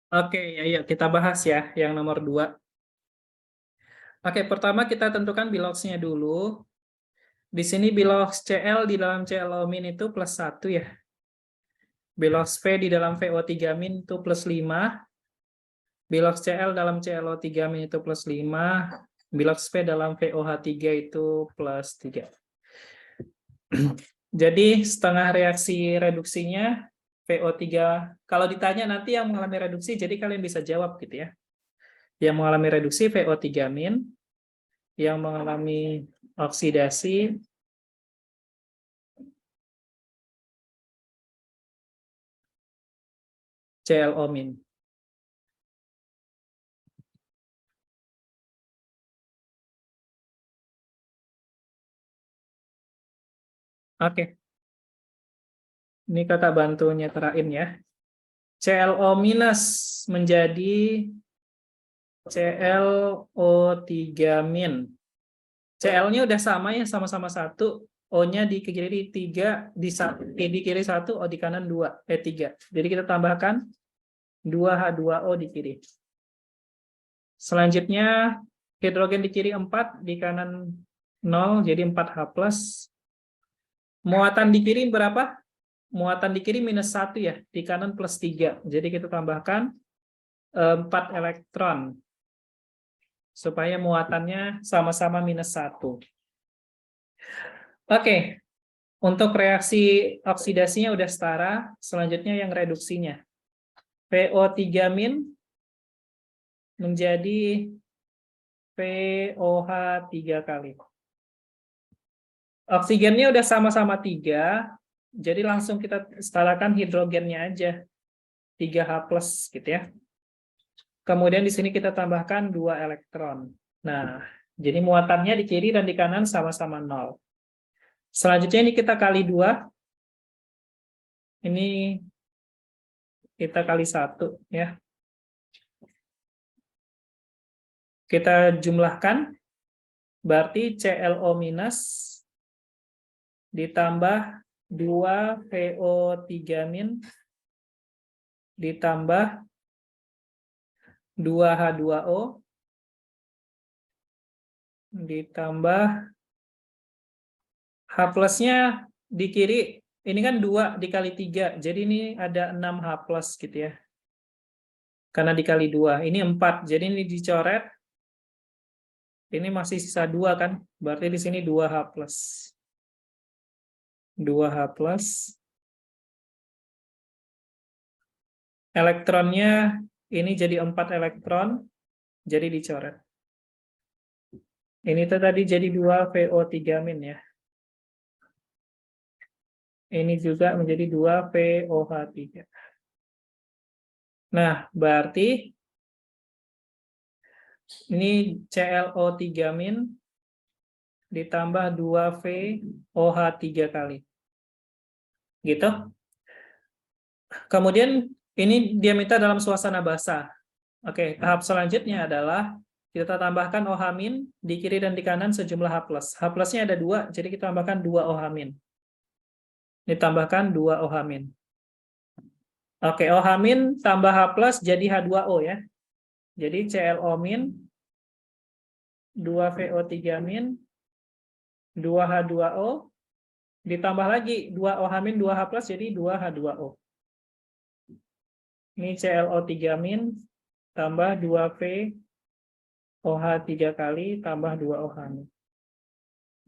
Oke, ayo kita bahas ya yang nomor 2. Oke, pertama kita tentukan biloxnya dulu. Di sini bilox Cl di dalam ClO min itu plus 1 ya. Bilox P di dalam VO3 min itu plus 5. Bilox Cl dalam ClO3 min itu plus 5. Bilox P dalam VOH3 itu plus 3. Jadi setengah reaksi reduksinya VO3, kalau ditanya nanti yang mengalami reduksi, jadi kalian bisa jawab gitu ya. Yang mengalami reduksi VO3 min, yang mengalami oksidasi ClO min. Oke, ini kakak bantu nyeterain ya. ClO minus menjadi ClO3 min. Cl-nya udah sama ya, sama-sama 1. O-nya di kiri 3, di kiri 1, O di kanan 2, 3. Jadi kita tambahkan 2H2O di kiri. Selanjutnya, hidrogen di kiri 4, di kanan 0, jadi 4H+. Muatan di kiri berapa? Muatan di kiri minus 1 ya, di kanan plus 3. Jadi kita tambahkan 4 elektron. Supaya muatannya sama-sama minus 1. Oke, untuk reaksi oksidasinya udah setara. Selanjutnya yang reduksinya. VO3 min menjadi VOH3 kali. Oksigennya udah sama-sama 3, jadi langsung kita setarakan hidrogennya aja. 3H+ gitu ya. Kemudian di sini kita tambahkan 2 elektron. Nah, jadi muatannya di kiri dan di kanan sama-sama 0. Selanjutnya ini kita kali 2. Ini kita kali 1 ya. Kita jumlahkan, berarti ClO minus ditambah 2 VO3 min ditambah 2H2O ditambah H+-nya di kiri, ini kan 2 dikali 3, jadi ini ada 6H+ gitu ya. Karena dikali 2, ini 4, jadi ini dicoret. Ini masih sisa 2 kan, berarti di sini 2H+. 2H+. Elektronnya ini jadi 4 elektron, jadi dicoret. Ini tuh tadi jadi 2 VO3 min ya. Ini juga menjadi 2 VOH3. Nah, berarti ini ClO3 min ditambah 2 VOH3 kali. Gitu. Kemudian ini dia minta dalam suasana basah. Oke, tahap selanjutnya adalah kita tambahkan OH min di kiri dan di kanan sejumlah H+. H+-nya ada 2, jadi kita tambahkan 2 OH min. Ditambahkan 2 OH min. Oke, OH min tambah H+ jadi H2O ya. Jadi ClO min 2 VO3 min 2H2O ditambah lagi 2 OH min 2H+ jadi 2H2O. Ini ClO3 min tambah 2 VOH3 kali tambah 2 OH min.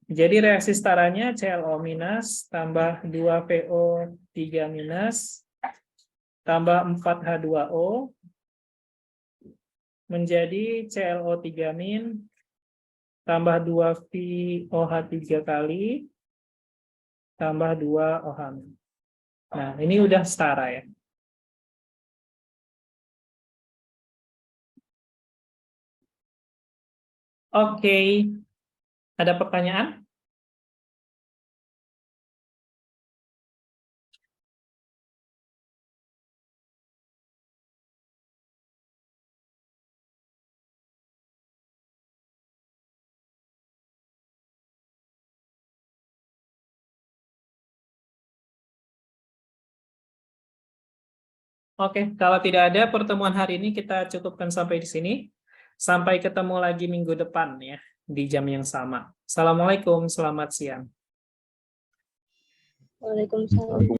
Jadi reaksi setaranya ClO minus tambah 2 VO3 minus tambah 4H2O menjadi ClO3 min tambah 2 VOH3 kali tambah 2 OH min. Nah, ini udah setara ya. Oke, ada pertanyaan? Oke, kalau tidak ada pertemuan hari ini kita cukupkan sampai di sini. Sampai ketemu lagi minggu depan ya, di jam yang sama. Assalamualaikum, selamat siang. Waalaikumsalam.